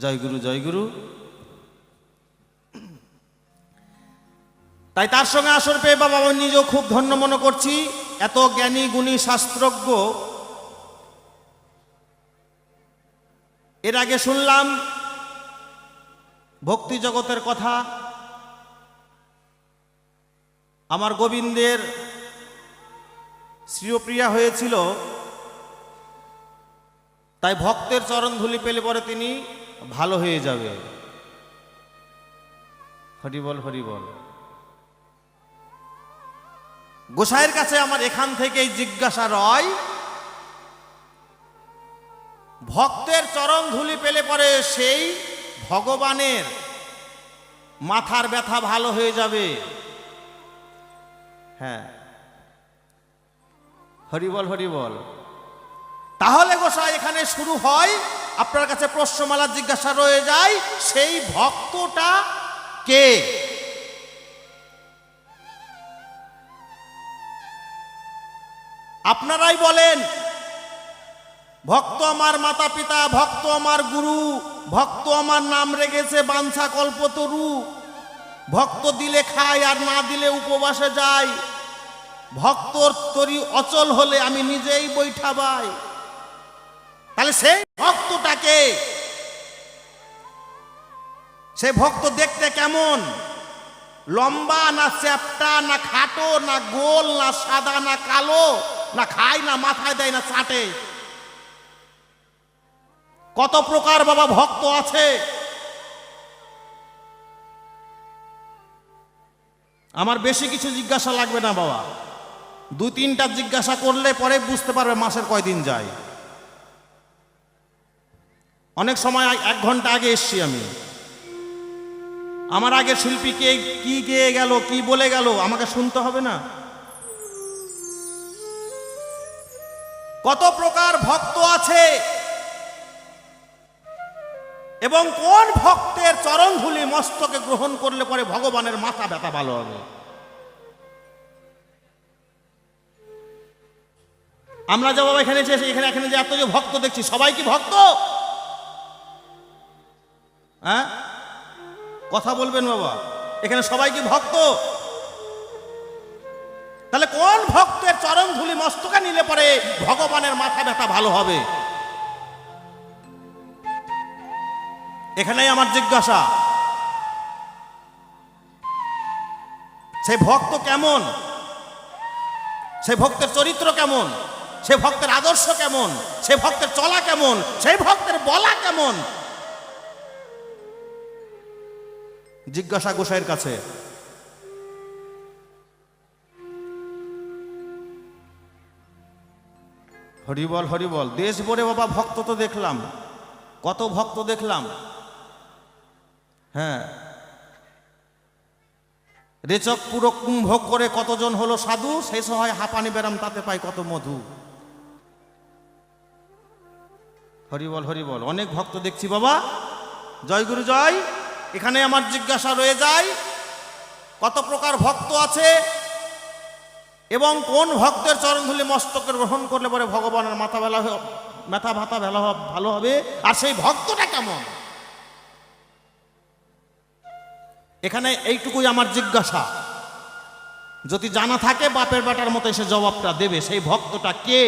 জয় গুরু জয় গুরু। তাই তার সঙ্গে আসর পেয়ে বাবা আমি নিজেও খুব ধন্য মনে করছি। এত জ্ঞানী গুণী শাস্ত্রজ্ঞ। এর আগে শুনলাম ভক্তি জগতের কথা। আমার গোবিন্দের শ্রীপ্রিয়া হয়েছিল, তাই ভক্তের চরণধুলি পেলে পরে তিনি ভালো হয়ে যাবে। হরিবল হরিবল। গোসাইয়ের কাছে আমার এখান থেকেই জিজ্ঞাসা রয়, ভক্তের চরণধুলি পেলে পরে সেই ভগবানের মাথার ব্যথা ভালো হয়ে যাবে? হ্যাঁ, হরিবল হরিবল। তাহলে গোসাই এখানে শুরু হয়, আপনার কাছে প্রশ্নমালা জিজ্ঞাসা রয়ে যায়, সেই ভক্তটা কে? আপনারাই বলেন। ভক্ত আমার মাতা পিতা, ভক্ত আমার গুরু, ভক্ত আমার নাম রেখেছে বাঞ্ছা কল্পতরু, ভক্ত দিলে খায় আর না দিলে উপবাসে যায়, ভক্তর তরি অচল হলে আমি নিজেই বৈঠা বাই। তাহলে সেই ভক্তটাকে, সে ভক্ত দেখতে কেমন? লম্বা না চ্যাপ্টা না খাটো না গোল না সাদা না কালো, না খায় না মাথায় দেয় না চাটে? কত প্রকার বাবা ভক্ত আছে। আমার বেশি কিছু জিজ্ঞাসা লাগবে না বাবা, দু তিনটা জিজ্ঞাসা করলে পরে বুঝতে পারবে মাসের কয়দিন যায়। অনেক সময় 1 ঘন্টা আগে এসছি আমি, আমার আগে শিল্পী কে কি গেয়ে গেল কি বলে গেল আমাকে শুনতে হবে না? কত প্রকার ভক্ত আছে এবং কোন ভক্তের চরণধুলি মস্তকে গ্রহণ করলে পরে ভগবানের মাথা ব্যথা ভালো হবে? আমরা যে বাবা এখানে এখানে যে এত যে ভক্ত দেখছি, সবাই কি ভক্ত? হ্যাঁ, কথা বলবেন বাবা, এখানে সবাই কি ভক্ত? তাহলে কোন ভক্তের চরণধুলি মস্তকে নিলে পরে ভগবানের মাথা ব্যথা ভালো হবে? এখানেই আমার জিজ্ঞাসা, সেই ভক্ত কেমন? সেই ভক্তের চরিত্র কেমন? সেই ভক্তের আদর্শ কেমন? সেই ভক্তের চলা কেমন? সেই ভক্তের বলা কেমন? জিজ্ঞাসা গোসাইয়ের কাছে। হরিবল হরিবল। দেশ ভরে বাবা ভক্ত তো দেখলাম, কত ভক্ত দেখলাম। হ্যাঁ, রেচক পুরো কুম্ভ করে কতজন হলো সাধু, শেষ হয় হাঁপানি বেরাম তাতে পাই কত মধু। হরিবল হরিবল। অনেক ভক্ত দেখছি বাবা, জয় গুরু জয়। এখানে আমার জিজ্ঞাসা রয়ে যায়, কত প্রকার ভক্ত আছে এবং কোন ভক্তের চরণধুলি মস্তকে গ্রহণ করলে পরে ভগবানের মাথা ভাতা ভালো হবে, আর সেই ভক্তটা কেমন? এখানে এইটুকুই আমার জিজ্ঞাসা। যদি জানা থাকে বাপের বেটার মতো এসে জবাবটা দেবে, সেই ভক্তটা কে?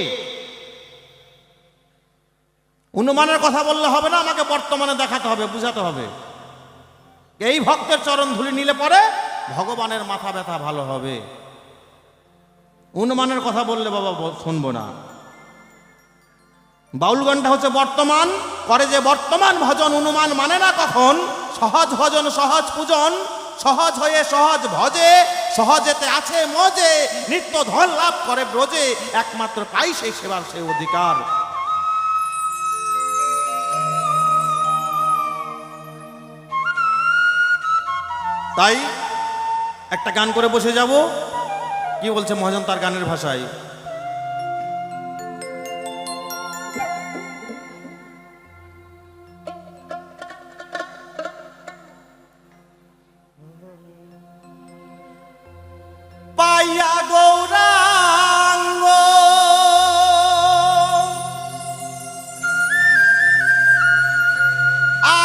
অনুমানের কথা বললে হবে না, আমাকে বর্তমানে দেখাতে হবে, বুঝাতে হবে। এই ভক্তের চরণ ধুলি নিলে পরে ভগবানের মাথা ব্যথা ভালো হবে। অনুমানের কথা বললে বাবা শুনবো না। বাউল গানটা হচ্ছে বর্তমান করে যে বর্তমান ভজন, অনুমান মানে না কখন। সহজ ভজন সহজ পূজন, সহজ হয়ে সহজ ভজে, সহজেতে আছে মজে, নিত্য ধন লাভ করে ব্রজে, একমাত্র পাই সেই সেবার সেই অধিকার। তাই একটা গান করে বসে যাব। কি বলছে মহাজন তার গানের ভাষায়? পাইয়া গৌরাঙ্গ আ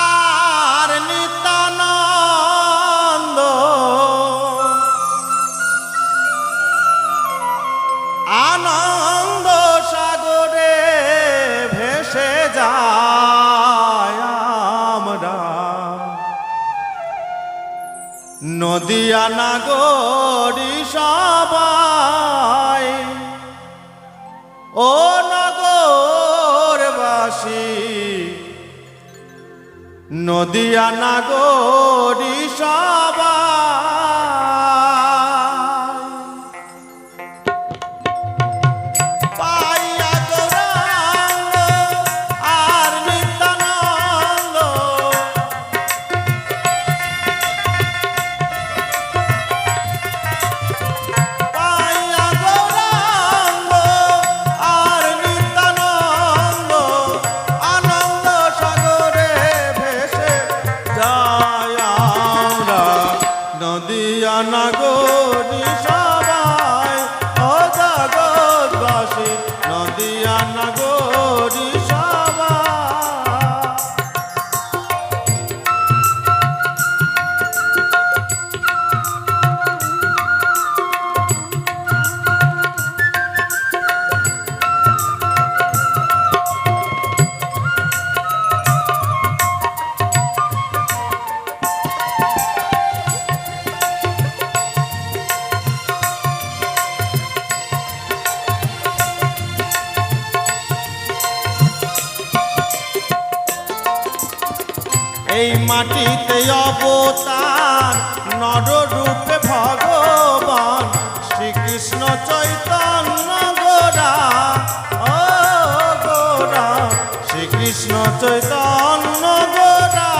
নদিয়া নাগরি সবাই ও নগরবাসী, নদিয়া নাগরি সবাই পাইয়া গৌরাঙ্গ আর নিত্যানন্দ, পাইয়া গৌরাঙ্গ আর নিত্যানন্দ, আনন্দ সাগরে ভেসে যাই আমরা। নদিয়া নাগরি সবাই ও জগৎবাসী, নদিয়া নাগরি সবাই। এই মাটিতে অবতার নররূপে ভগবান শ্রীকৃষ্ণ চৈতন্য গোরা, ও গোরা শ্রীকৃষ্ণ চৈতন্য গোরা।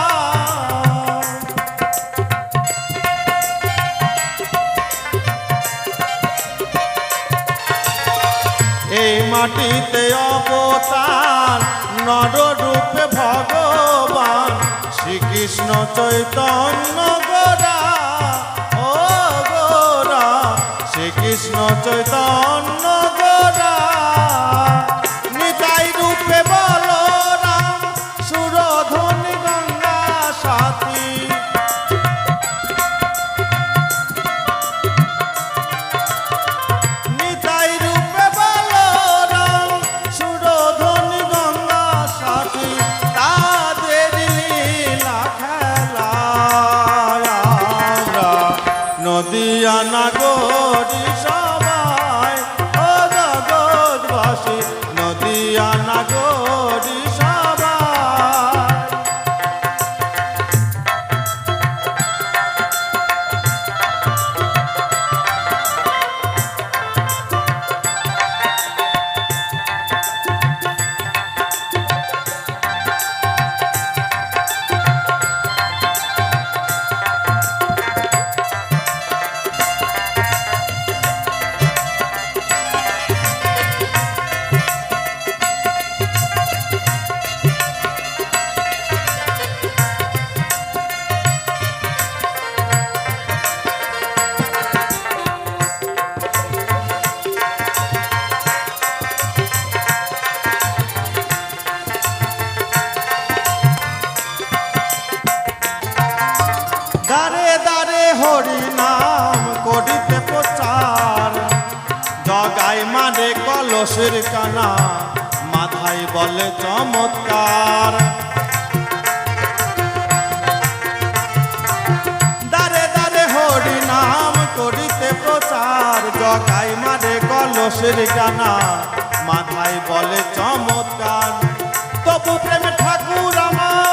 এই মাটিতে অবতার নররূপে ভগবান শ্রীকৃষ্ণ চৈতন্য গোরা, ও গোরা শ্রীকৃষ্ণ চৈতন্য গোরা। নিতাই রূপে বলরাম সুরধনি গঙ্গা সাথী, নিতাই রূপে বলরাম সুরধনি গঙ্গা সাথী। তাদের লীলা খেলায় আমরা নদিয়া নাগরি সবাই ও জগৎবাসী, নদিয়া নাগরি সবাই। দারে দারে হরি নাম করিতে প্রচার, জগাই মানে কলসের কানা, মাথায় বলে চমৎকার। দারে দারে হরি নাম করিতে প্রচার, জগাই মানে কলসের কানা, মাথায় বলে চমৎকার। তবু প্রেমে ঠাকুর আমার,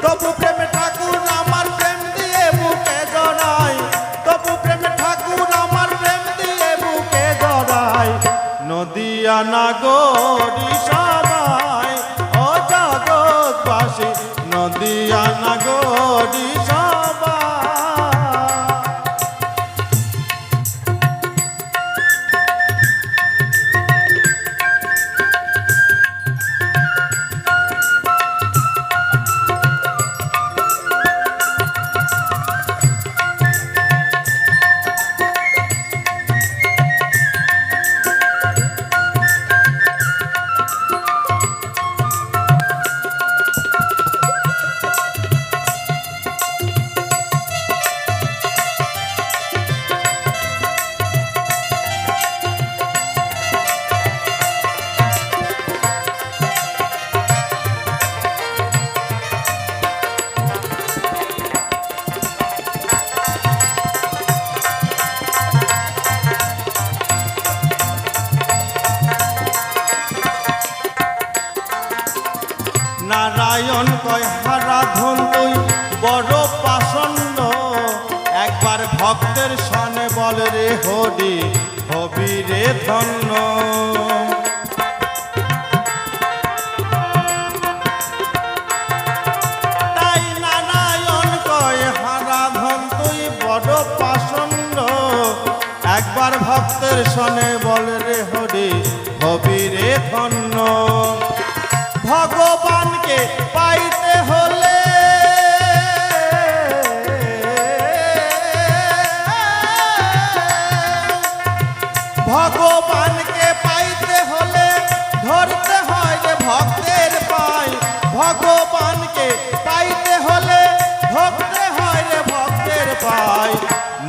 তবু প্রেমে ঠাকুর আমার প্রেম দিয়ে বুকে জড়াই, তবু প্রেমে ঠাকুর আমার প্রেম দিয়ে বুকে জড়াই। নদিয়া নাগরি সবাই ও জগৎবাসী, নদিয়া নাগরি সবাই। নারায়ণ কয় হারাধন তুই বড় পাষণ্ড, একবার ভক্তের সনে বল রে হরি হবি রে ধন্য। তাই নারায়ণ কয় হারাধন তুই বড় পাষণ্ড, একবার ভক্তের সনে বল রে হরি হবি রে ধন্য। ভগবানকে পাইতে হলে ভগবানকে পাইতে হলে ধরতে হয় যে ভক্তের পায়। ভগবানকে পাইতে হলে ধরতে হয় যে ভক্তের পায়।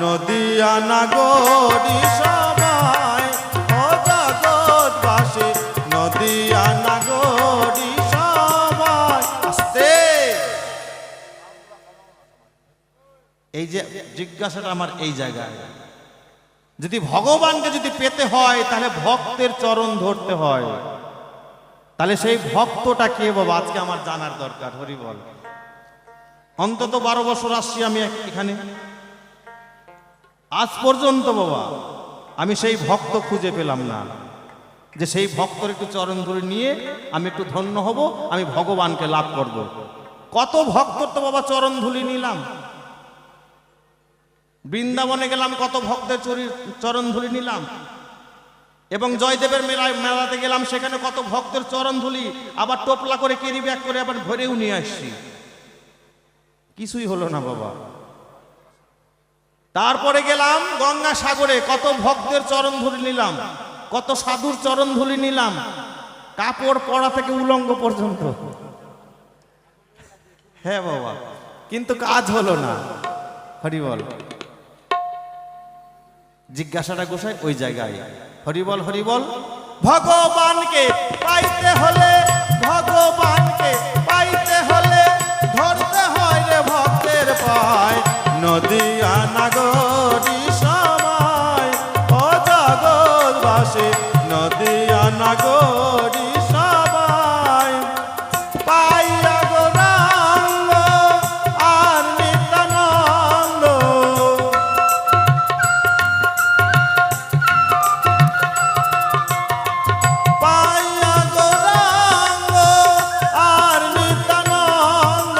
নদিয়া নাগরী সবাই ও জগৎবাসী, নদিয়া নাগরী সবাই। আস্তে, এই যে জিজ্ঞাসাটা আমার এই জায়গায়, যদি ভগবানকে যদি পেতে হয় তাহলে ভক্তের চরণ ধরতে হয়, তাহলে সেই ভক্তটা কে বাবা আজকে আমার জানার দরকার। হরি বল। অন্তত 12 বছর আসছি আমি এখানে, আজ পর্যন্ত বাবা আমি সেই ভক্ত খুঁজে পেলাম না, যে সেই ভক্তর একটু চরণ ধরে নিয়ে আমি একটু ধন্য হব, আমি ভগবানকে লাভ করব। কত ভক্তর তো বাবা চরণ ধুলি নিলাম, বৃন্দাবনে গেলাম কত ভক্তের চরণ ধুলি নিলাম, এবং জয়দেবের মেলাতে গেলাম সেখানে কত ভক্তের চরণ ধুলি, আবার টোপলা করে ক্যারি ব্যাগ করে আবার ভরেও নিয়ে আসছি, কিছুই হলো না বাবা। তারপরে গেলাম গঙ্গা সাগরে, কত ভক্তের চরণ ধুলি নিলাম, কত সাধুর চরণ ধুলি নিলাম, কাপড় পরা থেকে উলঙ্গ পর্যন্ত। হ্যাঁ বাবা, কিন্তু কাজ হলো না। হরি বল। জিজ্ঞাসাটা গোসাই ওই জায়গায়। হরি বল, হরি বল। ভগবানকে পাইতে হলে, ভগবানকে পাইতে হলে ধরতে হয় রে ভক্তের পায়। নদিয়া নাগরী সবাই ও জগৎবাসী, নদিয়া নাগরী সবাই। পাইয়া গৌরাঙ্গ আর নিত্যানন্দ, পাইয়া গৌরাঙ্গ আর নিত্যানন্দ,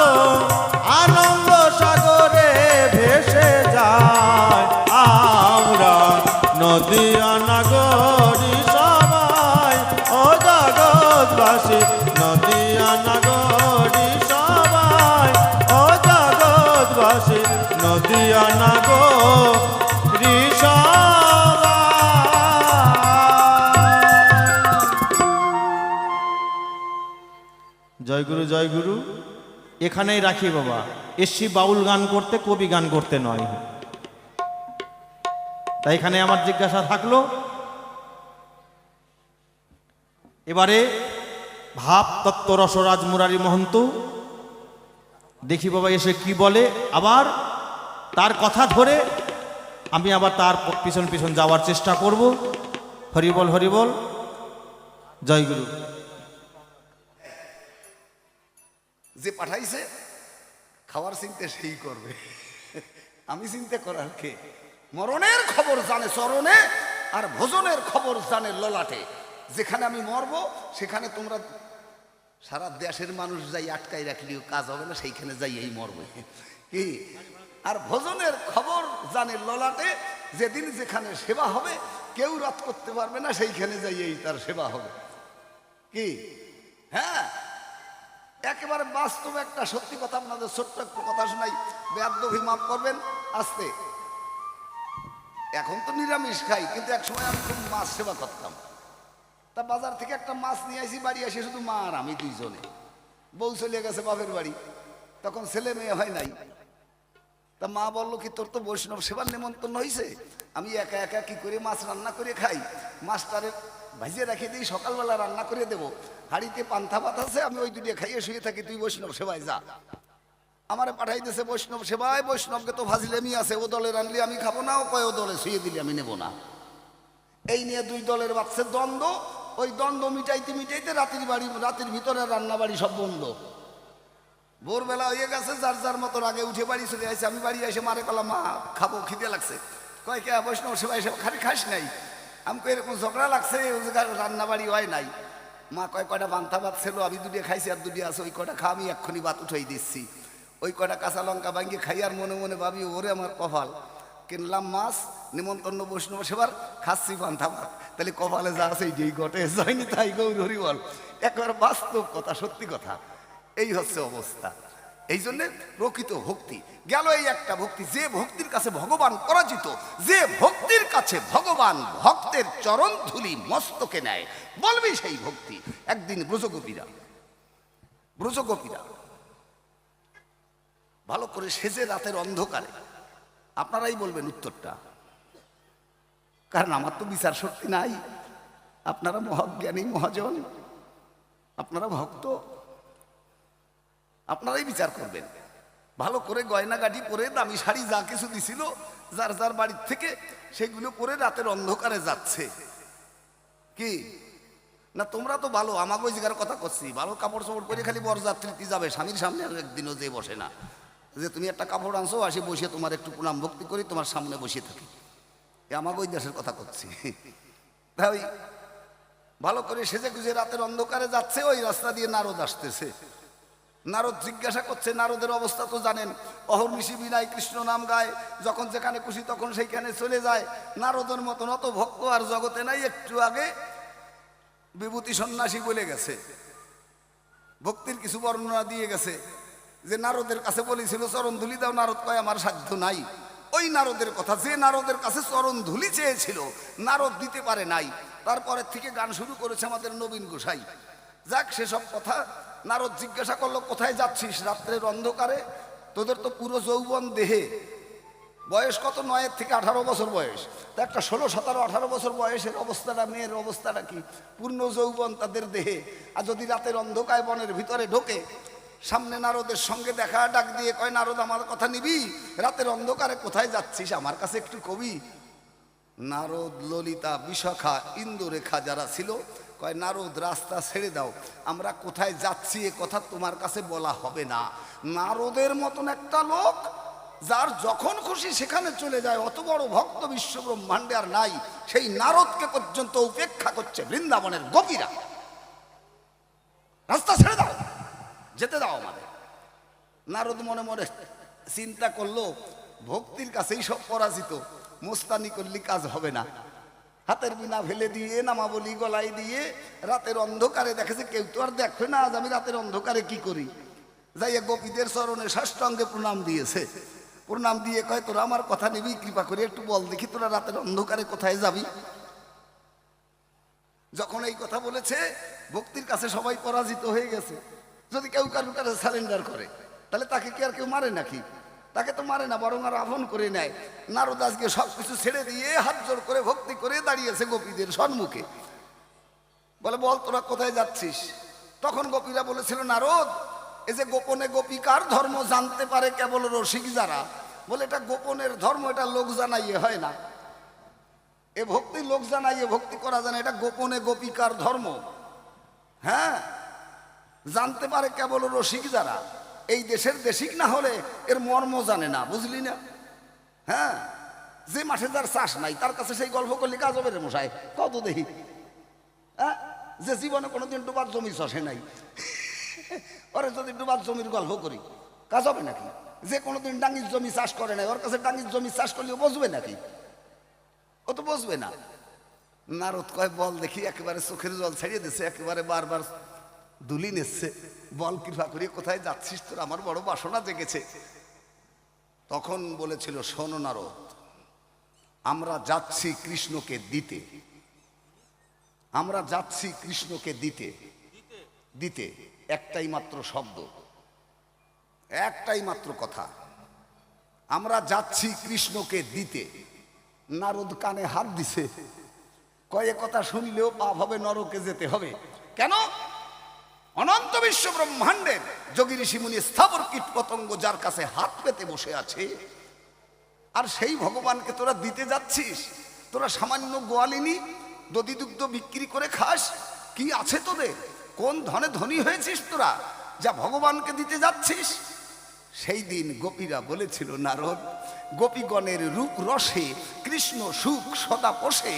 আনন্দ সাগরে ভেসে যায় আমরা। নদিয়া নাগরী সবাই ও জগৎবাসী, নদিয়া নাগরী সবাই ও জগৎবাসী, নদিয়া নাগরী সবাই। জয় গুরু, জয় গুরু। এখানেই রাখি বাবা, এসছি বাউল গান করতে, কবি গান করতে নয়। তাই এখানে আমার জিজ্ঞাসা থাকলো। এবারে ভাব তত্ত্ব রসরাজ মুরারি মহন্ত, দেখি বাবা এসে কি বলে, আবার তার কথা ধরে আমি আবার তার পিছন পিছন যাওয়ার চেষ্টা করব। হরি বল, হরি বল। জয় গুরু। যে পাঠাইছে খাওয়ার চিন্তা সেই করবে, আমি চিন্তা করার কে? মরণের খবর জানে চরণে, আর ভোজনের খবর জানে ললাটে। যেখানে আমি মরবো সেখানে তোমরা সারা দেশের মানুষ যাই আটকাই রাখলেও কাজ হবে না, সেইখানে যাই এই মরবে কি। আর ভোজনের খবর জানে ললাটে, যেদিন যেখানে সেবা হবে কেউ রাত করতে পারবে না, সেইখানে যাই এই তার সেবা হবে কি। হ্যাঁ, একেবারে বাস্তব একটা সত্যি কথা আপনাদের ছোট্ট একটু কথা শোনাই, বেয়াদবি মাফ করবেন। আসতে, এখন তো নিরামিষ খাই, কিন্তু এক সময় আমি খুব মাছ সেবা করতাম। তা বাজার থেকে একটা মাছ নিয়ে আসি, বাড়ি এসে শুধু মা আর আমি দুইজনে। বউ চলে গেছে বাপের বাড়ি, তখন ছেলে মেয়ে হয় নাই। তা মা বললো কি, তোর তো বৈষ্ণব সেবার নেমন্তন্ন হয়েছে, আমি একা একা কি করে মাছ রান্না করে খাই, মাছটারে ভাজিয়ে রেখে দিই, সকালবেলা রান্না করে দেবো, হাড়িতে পান্থা ভাত আছে, আমি ওই দুটো খাইয়ে শুয়ে থাকি, তুই বৈষ্ণব সেবায় যা। আমারে পাঠাই দিয়েছে বৈষ্ণব সেবায়। বৈষ্ণবকে তো ভাজলেমি আছে, ও দলে রানলে আমি খাবো না, ও কয় ও দলে শুয়ে দিলে আমি নেবো না। এই নিয়ে দুই দলের বাচ্চার দ্বন্দ্ব। ওই দ্বন্দ্ব মিটাইতে মিটাইতে রাতের ভিতরে রান্না বাড়ি সব বন্ধ। ভোরবেলা হয়ে গেছে, যার যার মতো আগে উঠে বাড়ি চলে আসছে। আমি বাড়ি এসে মারে কলাম, মা খাবো, খিদে লাগছে। কয় কে বৈষ্ণব সেবা এসে খালি খাস নাই? আমি কই এরকম ঝগড়া লাগছে, রান্না বাড়ি হয় নাই। মা কয় কয়টা বান্তা ভাত ছিল, আমি দুটিয়ে খাইছি আর দুটি আছে, ওই কয়টা খা, আমি এক্ষুনি ভাত উঠাই দিচ্ছি। ওই কয়টা কাঁচা লঙ্কা ভাঙিয়ে খাই আর মনে মনে ভাবি ওরে আমার কপাল, কিনলাম মাছ, নিমন্ত্রণ বৈষ্ণব সেবার, খাচ্ছি বান্তা ভাত, তাহলে কপালে যা আছে এইটাই ঘটে, যায়নি তাই গৌর হরি বল। একবার বাস্তব কথা, সত্যি কথা, এই হচ্ছে অবস্থা। এই জন্যে প্রকৃত ভক্তি গেল এই একটা ভক্তি, যে ভক্তির কাছে ভগবান পরাজিত, যে ভক্তির কাছে ভগবান ভক্তের চরণ ধুলি মস্তকে নেয়, বলবি সেই ভক্তি। একদিন ব্রজগোপীরা ভালো করে সেজে রাতের অন্ধকারে, আপনারাই বলবেন উত্তরটা, কারণ আমার তো বিচার শক্তি নাই, আপনারা মহাজ্ঞানী মহাজন, আপনারা ভক্ত, আপনারাই বিচার করবেন। ভালো করে গয়নাগাটি পরে দামি শাড়ি যা কিছু দিছিল যার যার বাড়ির থেকে, সেগুলো পরে রাতের অন্ধকারে যাচ্ছে কি না? তোমরা তো ভালো, আমাকে ওই জায়গার কথা করছি, ভালো কাপড় চোপড় করে খালি বরযাত্রীতে যাবে, স্বামীর সামনে আর একদিনও যে বসে না, যে তুমি একটা কাপড় আনছো, আসে বসে তোমার একটু প্রণাম ভক্তি করি, তোমার সামনে বসে থাকি। আমাকে ওই দেশের কথা করছি। তাই ভালো করে সেজে গুজে রাতের অন্ধকারে যাচ্ছে, ওই রাস্তা দিয়ে নারদ আসতেছে। নারদ জিজ্ঞাসা করছে, নারদের অবস্থা তো জানেন, অহর্নিশি বিনায় কৃষ্ণ নাম গায়, যখন যেখানে খুশি তখন সেইখানে চলে যায়। নারদের মতন অত ভক্ত আর জগতে নাই। একটু আগে বিভূতি সন্ন্যাসী বলে গেছে, ভক্তির কিছু বর্ণনা দিয়ে গেছে, যে নারদের কাছে বলেছিল চরণ ধুলি দাও, নারদ কয় আমার সাধ্য নাই। ওই নারদের কথা, যে নারদের কাছে চরণ ধুলি চেয়েছিল, নারদ দিতে পারে নাই। তারপরের থেকে গান শুরু করেছে আমাদের নবীন গোসাই। যাক, সেসব কথা। নারদ জিজ্ঞাসা করলো, কোথায় যাচ্ছিস রাত্রের অন্ধকারে? তোদের তো পুরো যৌবন দেহে, বয়স কত, 9 থেকে 18 বছর বয়স, তা একটা 16, 17, 18 বছর বয়সের অবস্থাটা, মেয়ের অবস্থাটা কি? পূর্ণ যৌবন তাদের দেহে। আর যদি রাতের অন্ধকার বনের ভিতরে ঢোকে, সামনে নারদের সঙ্গে দেখা, ডাক দিয়ে কয়, নারদ আমার কথা নিবি? রাতের অন্ধকারে কোথায় যাচ্ছিস, আমার কাছে একটু কবি। নারদ, ললিতা, বিশাখা, ইন্দুরেখা যারা ছিল, কয় নারদ রাস্তা ছেড়ে দাও, আমরা কোথায় যাচ্ছি এ কথা তোমার কাছে বলা হবে না। নারদের মতন একটা লোক, যার যখন খুশি সেখানে চলে যায়, অত বড় ভক্ত বিশ্ব ব্রহ্মাণ্ডে আর নাই। সেই নারদকে পর্যন্ত উপেক্ষা করছে বৃন্দাবনের গোপীরা। রাস্তা ছেড়ে দাও, যেতে দাও আমাদের। নারদ মনে মনে চিন্তা করলো, ভক্তির কাছেই সব পরাজিত, মোস্তানি করলে কাজ হবে না। হাতের বিনা ফেলে দিয়ে, নামাবলি গলায় দিয়ে, রাতের অন্ধকারে দেখেছে কেউ তো আর দেখবে না, আজ আমি রাতের অন্ধকারে কি করি। যাইয়া গোপীদের চরণে সাষ্টাঙ্গে প্রণাম দিয়েছে। প্রণাম দিয়ে কয়, তোরা আমার কথা নিবি, কৃপা করে একটু বল দেখি, তোরা রাতের অন্ধকারে কোথায় যাবি? যখন এই কথা বলেছে, ভক্তির কাছে সবাই পরাজিত হয়ে গেছে। যদি কেউ কারোর কাছে সারেন্ডার করে, তাহলে তাকে কি আর কেউ মারে নাকি? তাকে তো মারে না, বরং আর আপন করে নেয়। নারদ আজকে সবকিছু ছেড়ে দিয়ে হাত জোর করে ভক্তি করে দাঁড়িয়েছে গোপীদের সম্মুখে। বলে, বল তোরা কোথায় যাচ্ছিস? তখন গোপীরা বলেছিল, নারদ, এই যে গোপনে গোপিকার ধর্ম জানতে পারে কেবল রসিক যারা। বলে, এটা গোপনের ধর্ম, এটা লোক জানাইয়ে হয় না। এ ভক্তি লোক জানাইয়ে ভক্তি করা যায় না, এটা গোপনে গোপিকার ধর্ম। হ্যাঁ, জানতে পারে কেবল রসিক যারা। এই দেশের দেশিক না হলে এর মর্ম জানে না, বুঝলি না? হ্যাঁ, যে মাঠে যার চাষ নাই, তার কাছে সেই গল্প করলে কাজ হবে রে মশাই, কত দেখি। হ্যাঁ, যে জীবনে কোনোদিন ডুবার জমি চষে নাই, ওরে যদি ডুবার জমির গল্প করি, কাজ হবে নাকি? যে কোনোদিন ডাঙ্গির জমি চাষ করে নাই, ওর কাছে ডাঙ্গির জমি চাষ করলে বসবে নাকি? ও তো বসবে না। নারদ কয়, বল দেখি। একেবারে চোখের জল ছাড়িয়ে দিচ্ছে, একেবারে বারবার দুলি নিচ্ছে। বল, কৃপা করি কোথায় যাচ্ছিস, তোর আমার বড় বাসনা জেগেছে। তখন বলেছিল, শোনো নারদ, আমরা যাচ্ছি কৃষ্ণকে দিতে, আমরা যাচ্ছি কৃষ্ণকে দিতে। দিতে একটাই মাত্র শব্দ, একটাই মাত্র কথা, আমরা যাচ্ছি কৃষ্ণকে দিতে। নারদ কানে হাত দিছে, কয়ে কথা শুনলেও পাপ হবে, নরকে যেতে হবে। কেন? অনন্ত বিশ্ব ব্রহ্মাণ্ডের যোগী ঋষিমুনি স্থাবর কীট পতঙ্গ যার কাছে হাত পেতে বসে আছে, আর সেই ভগবানকে তোরা দিতে যাচ্ছিস। তোরা সামান্য গোয়ালিনী দধি দুগ্ধ বিক্রি করে খাস, কি আছে তোদের? কোন ধনে ধনী হয়েছিস তোরা যা ভগবানকে দিতে যাচ্ছিস। সেই দিন গোপীরা বলেছিল, নারদ, গোপীগণের রূপ রসে কৃষ্ণ সুখ সদা পোষে,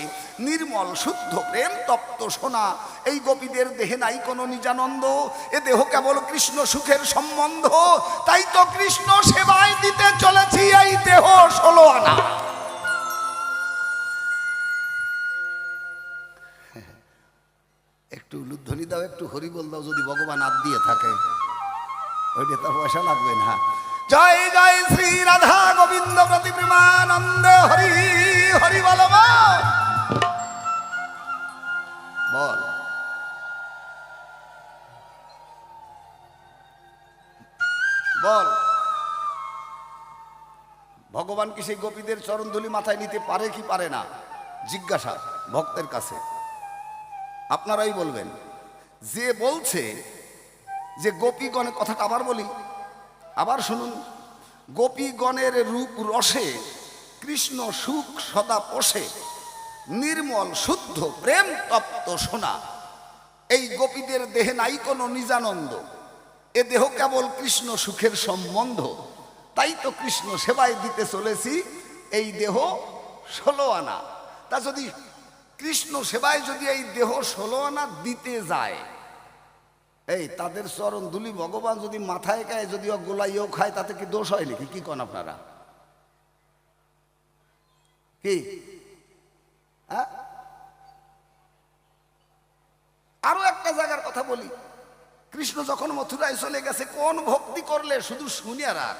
নির্মল শুদ্ধ প্রেম তপ্ত সোনা। এই গোপীদের দেহে নাই কোনো নিজানন্দ, এ দেহ কেবল কৃষ্ণ সুখের সম্বন্ধ। তাই তো কৃষ্ণ সেবায় দিতে চলেছি এই দেহ 16 আনা। একটু উলুধ্বনি দাও, একটু হরিবল দাও, যদি ভগবান হাত দিয়ে থাকে, ওইটা তার পয়সা লাগবে না। জয় জয় শ্রী রাধা গোবিন্দ প্রতি প্রেমানন্দ হরি হরি বল বল। বল ভগবান কি সেই গোপীদের চরণধুলি মাথায় নিতে পারে কি পারে না? জিজ্ঞাসা ভক্তের কাছে, আপনারাই বলবেন। যে বলছে যে গোপীগণের কথাটা আবার বলি, আবার শুনুন। গোপীগণের রূপ রসে কৃষ্ণ সুখ সদা পোষে, নির্মল শুদ্ধ প্রেম তপ্ত সোনা। এই গোপীদের দেহে নাই কোনো নিজানন্দ, এ দেহ কেবল কৃষ্ণ সুখের সম্বন্ধ। তাই তো কৃষ্ণ সেবায় দিতে চলেছি এই দেহ 16 আনা। তা যদি কৃষ্ণ সেবায় যদি এই দেহ 16 আনা দিতে যায়, এই তাদের চরণ ধুলি ভগবান যদি মাথায় খায়, যদি গোলাইও খায়, তাতে কি দোষ হয় নাকি? কি কন আপনারা? কি আরো একটা জায়গার কথা বলি। কৃষ্ণ যখন মথুরায় চলে গেছে, কোন ভক্তি করলে শুধু শুনিয়া রাখ,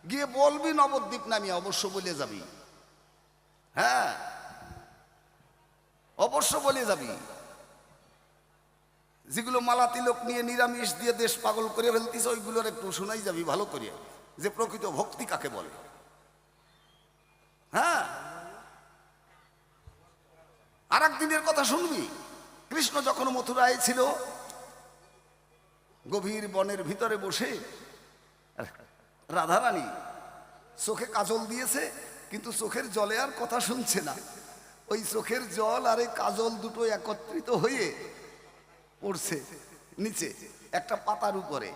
গিয়ে বলবি নবদ্বীপ নামিয়া, অবশ্য বলে যাবি। হ্যাঁ, অবশ্য বলে যাবি। যেগুলো মালা তিলক নিয়ে নিরামিষ দিয়ে দেশ পাগল করে ফেলতিস, ওইগুলোর একটু শোনাই যাবি ভালো করে, যে প্রকৃত ভক্তি কাকে বলে। হ্যাঁ, আর একদিনের কথা শুনবি। কৃষ্ণ যখন মথুরায় ছিল, গভীর বনের ভিতরে বসে রাধারানী চোখে কাজল দিয়েছে, কিন্তু চোখের জলে আর কথা শুনছে না। ওই চোখের জল আর এই কাজল দুটো একত্রিত হয়ে পড়ছে নিচে একটা পাতার উপরে।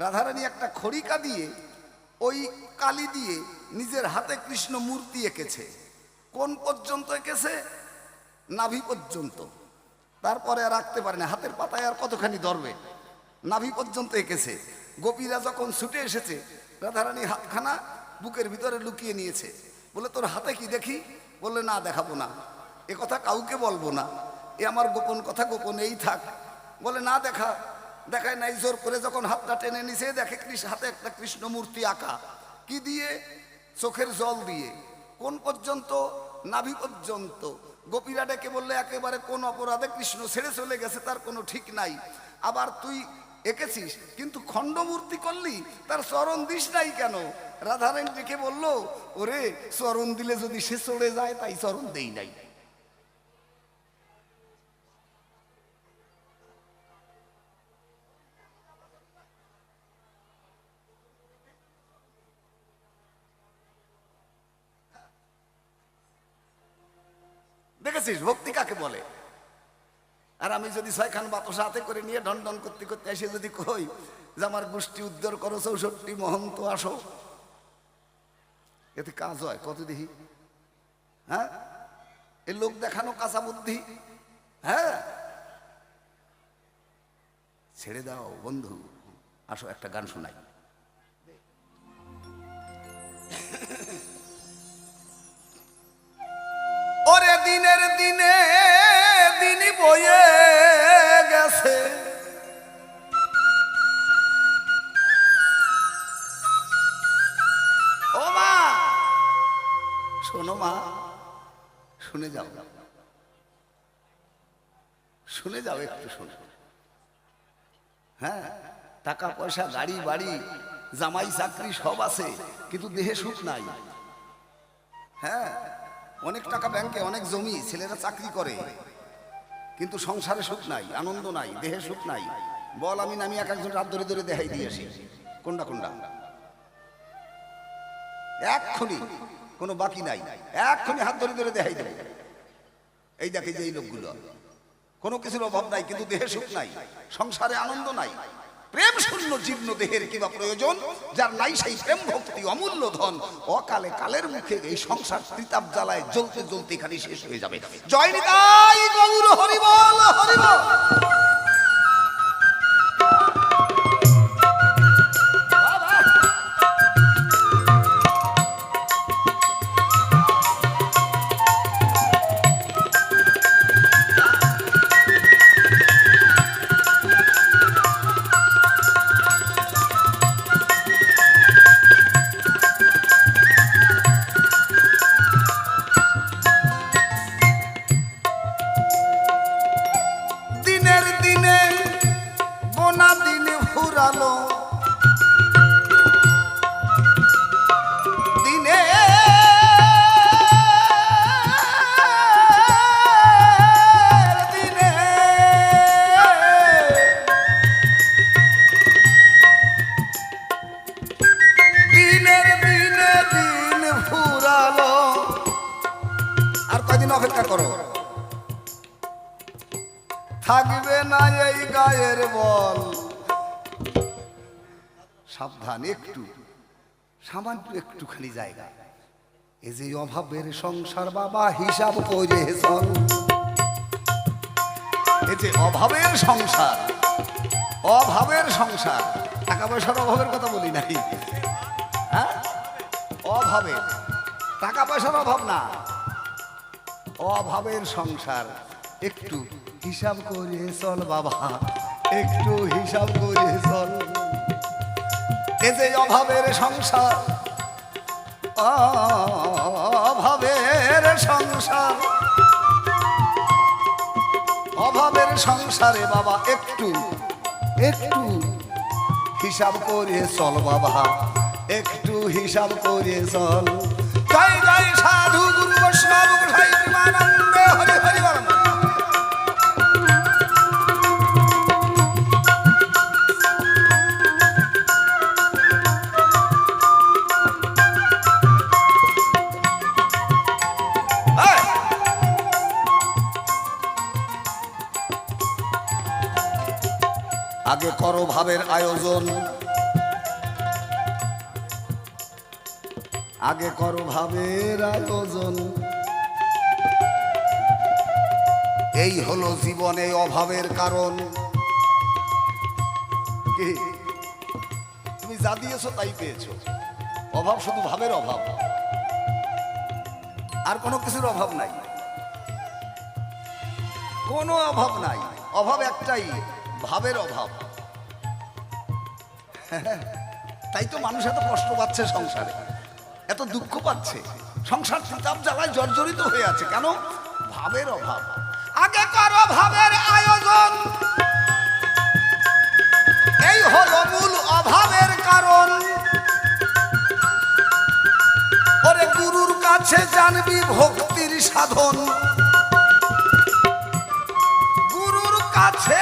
রাধারানী একটা খড়িকা দিয়ে ওই কালি দিয়ে নিজের হাতে কৃষ্ণ মূর্তি এঁকেছে। কোন পর্যন্ত এঁকেছে? নাভি পর্যন্ত। তারপরে আর রাখতে পারে না, হাতের পাতায় আর কতখানি ধরবে, নাভি পর্যন্ত এঁকেছে। গোপীরা যখন ছুটে এসেছে, রাধারানী হাতখানা বুকের ভিতরে লুকিয়ে নিয়েছে। বলে, তোর হাতে কি দেখি? বললে, না দেখাবো না, এ কথা কাউকে বলবো না, এ আমার গোপন কথা, গোপনেই থাক। বলে, না দেখায় নাই। জোর করে যখন হাতটা টেনে নিছে, দেখে হাতে একটা কৃষ্ণ মূর্তি আঁকা। কি দিয়ে? চোখের জল দিয়ে। কোন পর্যন্ত? নাভি পর্যন্ত। গোপীরা ডেকে বললে, একেবারে কোন অপরাধে কৃষ্ণ ছেড়ে চলে গেছে, তার কোনো ঠিক নাই। আবার তুই এঁকেছিস, কিন্তু খণ্ডমূর্তি করলি, তার চরণ দিস নাই কেন? রাধারানী ডেকে বলল, ওরে, চরণ দিলে যদি সে চলে যায়, তাই চরণ দেই নাই। দেখেছিস ভক্তি কাকে বলে? আর আমি যদি 6 খান বাতাসা হাতে করে নিয়ে ঢন ঢন করতে করতে এসে যদি কই যে আমার গোষ্ঠী উদ্ধার করো, 64 মহন্ত আসো, এতে কাজ হয় কত দেখি? হ্যাঁ, এ লোক দেখানো কাঁচা বুদ্ধি। হ্যাঁ, ছেড়ে দাও বন্ধু, আসো একটা গান শোনাই। ওরে দিনের দিনে দিনই বয়ে গেছে, ও মা শোনো, মা শুনে যাও, শুনে যাও, একটু শোনো। হ্যাঁ, টাকা পয়সা, গাড়ি বাড়ি, জামাই চাকরি সব আছে, কিন্তু দেহে সুখ নাই। হ্যাঁ, অনেক টাকা ব্যাংকে, অনেক জমি, ছেলেরা চাকরি করে, কিন্তু সংসারে সুখ নাই, আনন্দ নাই, দেহে সুখ নাই। বল, আমি এক একজন রাত ধরে ধরে দেখাই দিয়ে আসি, কোনটা কোনটা এক্ষুনি, কোনো বাকি নাই, এক্ষুনি হাত ধরে ধরে দেখাই দেবে। এই দেখে যে এই লোকগুলো কোনো কিছুর অভাব নাই, কিন্তু দেহে সুখ নাই, সংসারে আনন্দ নাই। প্রেম শূন্য জীর্ণ দেহের কিবা প্রয়োজন, যার নাই সেই প্রেম ভক্তি অমূল্য ধন। অকালে কালের মুখে এই সংসার ত্রিতাপ জ্বালায় জ্বলতে জ্বলতে এখানে শেষ হয়ে যাবে। জয় নিতাই গৌর হরি বল, হরি বল। দিনের দিনে গোনা দিন ফুরালো, দিনে দিনে দিনের দিনে দিন ফুরালো। আর কয়দিন অপেক্ষা করো, থাকবে না এই গায়ের বল। সাবধান, একটু সামান্য একটুখানি জায়গা। এই যে অভাবের সংসার বাবা, হিসাব করে চল। এই যে অভাবের সংসার, অভাবের সংসার, টাকা পয়সার অভাবের কথা বলি নাই, হ্যাঁ? অভাবের, টাকা পয়সার অভাব না, অভাবের সংসার। একটু হিসাব করে চল বাবা, একটু হিসাব করে চল। এ যে অভাবের সংসার, অভাবের সংসার, অভাবের সংসারে বাবা একটু একটু হিসাব করে চল বাবা, একটু হিসাব করে চল। জয় জয় সাধু গুরু বৈষ্ণব গোসাই প্রেমানন্দে, হরি হরি বল। আগে করো ভাবের আয়োজন, আগে করো ভাবের আয়োজন। এই হলো জীবনে অভাবের কারণ। কি তুমি যা দিয়েছো তাই পেয়েছো। অভাব শুধু ভাবের অভাব, আর কোনো কিছুর অভাব নাই, কোনো অভাব নাই। অভাব একটাই, ভাবের অভাব। তাই তো মানুষ এত কষ্ট পাচ্ছে সংসারে, এত দুঃখ পাচ্ছে, সংসার ত্রিতাপ জ্বালায় জর্জরিত হয়ে আছে। কেন? ভাবের অভাব। আগে করো ভাবের আয়োজন, এই হলো মূল অভাবের কারণ। ওরে গুরুর কাছে জানবি ভক্তির সাধন, গুরুর কাছে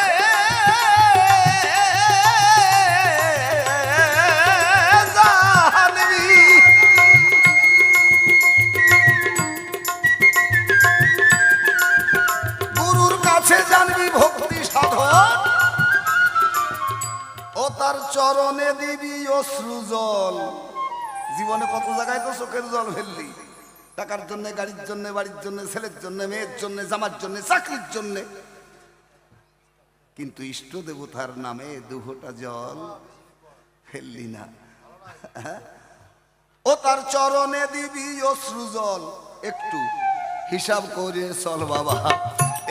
জানবি ভক্তি সাধন। ও তার চরণে দিবি অশ্রু জল। জীবনে কত জায়গায় তো চোখের জল ফেললি, টাকার জন্য, গাড়ির জন্য, বাড়ির জন্য, ছেলের জন্য, মেয়ের জন্য, জামার জন্য, চাকরির জন্য, কিন্তু ইষ্ট দেবতার নামে দুঘটা জল ফেললি না। ও তার চরণে দিবি অশ্রু জল। একটু হিসাব করে চল বাবা,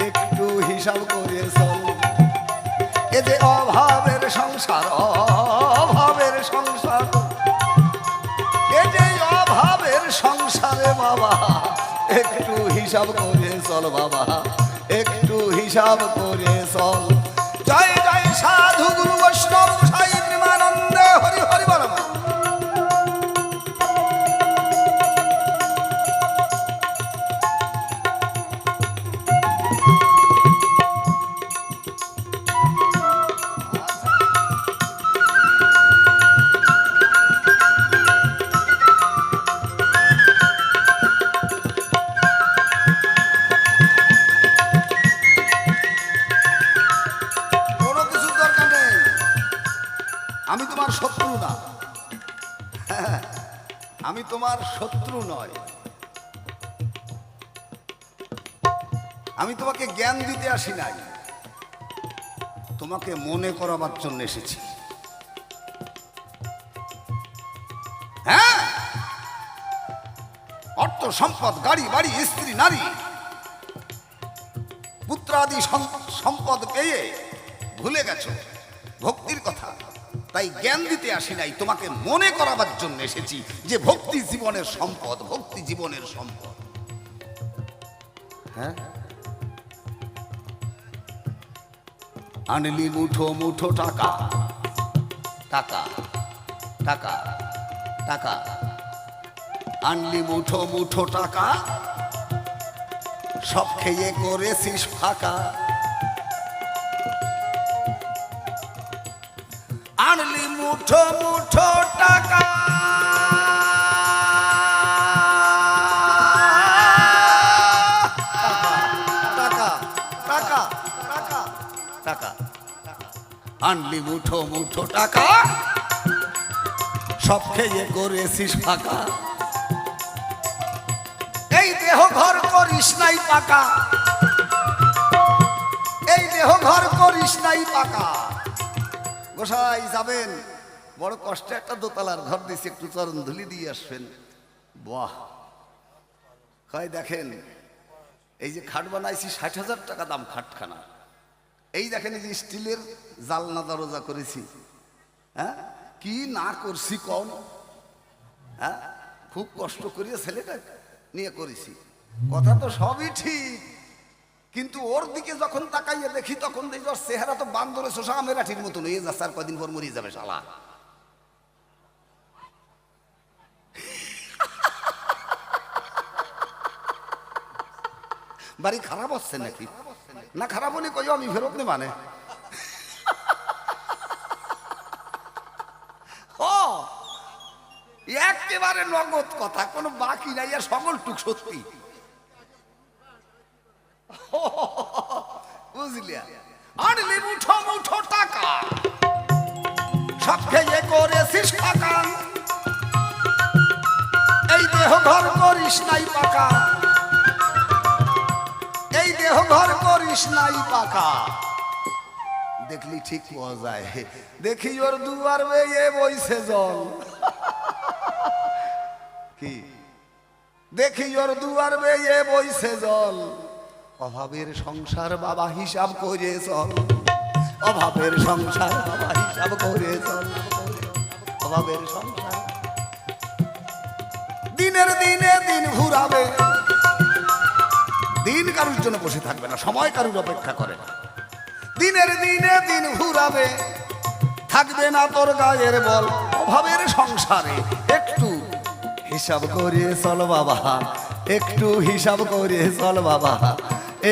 একটু হিসাব করে চল। এ যে অভাবের সংসার, অভাবের সংসার, এ যে অভাবের সংসারে বাবা, একটু হিসাব করে চল বাবা, একটু হিসাব করে চল। জয় জয় সাধু গুরু বৈষ্ণব গোসাই প্রেমানন্দে, হরি হরি বল। না, আমি তোমার শত্রু নয়। আমি তোমাকে জ্ঞান দিতে আসি নাই, তোমাকে মনে করাবার জন্য এসেছি। হ্যাঁ, অর্থ সম্পদ, গাড়ি বাড়ি, স্ত্রী নারী, পুত্রাদি সম্পদ পেয়ে ভুলে গেছো ভক্তির কথা। তাই জ্ঞান দিতে আসি নাই, তোমাকে মনে করাবার জন্য এসেছি যে ভক্তি জীবনের সম্পদ, ভক্তি জীবনের সম্পদ। হ্যাঁ, আনলি মুঠো মুঠো টাকা, টাকা টাকা টাকা, আনলি মুঠো মুঠো টাকা, সব খেয়ে করেছিস ফাঁকা। আনলি মুঠো মুঠো টাকা, টাকা টাকা টাকা টাকা, আনলি মুঠো মুঠো টাকা, সব খেয়ে করেছিস ফাঁকা। এই দেহ ঘর করিস নাই পাকা, এই দেহ ঘর করিস নাই পাকা। গোসাই যাবেন, বড় কষ্টে একটা দোতলার ঘর দিয়েছি, একটু চরণ ধুলি দিয়ে আসবেন। বাহ, হয় দেখেন, এই যে খাট বানাইছি 60,000 টাকা দাম খাটখানা। এই দেখেন, এই যে স্টিলের জালনা দরজা করেছি। হ্যাঁ, কি না করছি কম। হ্যাঁ, খুব কষ্ট করিয়ে ছেলেটা নিয়ে করেছি। কথা তো সবই ঠিক, কিন্তু ওর দিকে যখন তাকাইয়ে দেখি তখন দেখি ওর চেহারা তো বান্দরে শোষা আমেরাঠির মতন হয়ে যাচ্ছে, আর কদিন পর মরিয়ে যাবে শালা। বাড়ি খারাপ হচ্ছে নাকি? না খারাপ হলে কই আমি ফেরত নে মানে। ও একেবারে নগদ কথা, কোনো বাকি নাই, আর সকল টুক সত্যি। বুঝলিয়া, আনলি মুঠো মুঠো টাকা, সব খেয়ে করেছিস ফাঁকা। এই দেহ ঘর করিস নাই পাকা, এই দেহ ঘর করিস নাই পাকা। দেখলি ঠিক পাওয়া যায়, দেখি ওর দুয়ার বেয়ে বইছে জল। কি দেখি ওর দুয়ার বেয়ে বইছে জল। অভাবের সংসার বাবা হিসাব করে চল, অভাবের সংসার বাবা হিসাব করে চল, অভাবের সংসার। দিনের দিনে দিন ঘুরাবে, দিন কারুর জন্য বসে থাকবে না, সময় কারুর অপেক্ষা করে না। দিনের দিনে দিন ঘুরাবে, থাকবে না তোর গায়ের বল। অভাবের সংসারে একটু হিসাব করে চল বাবা, একটু হিসাব করে চল বাবা,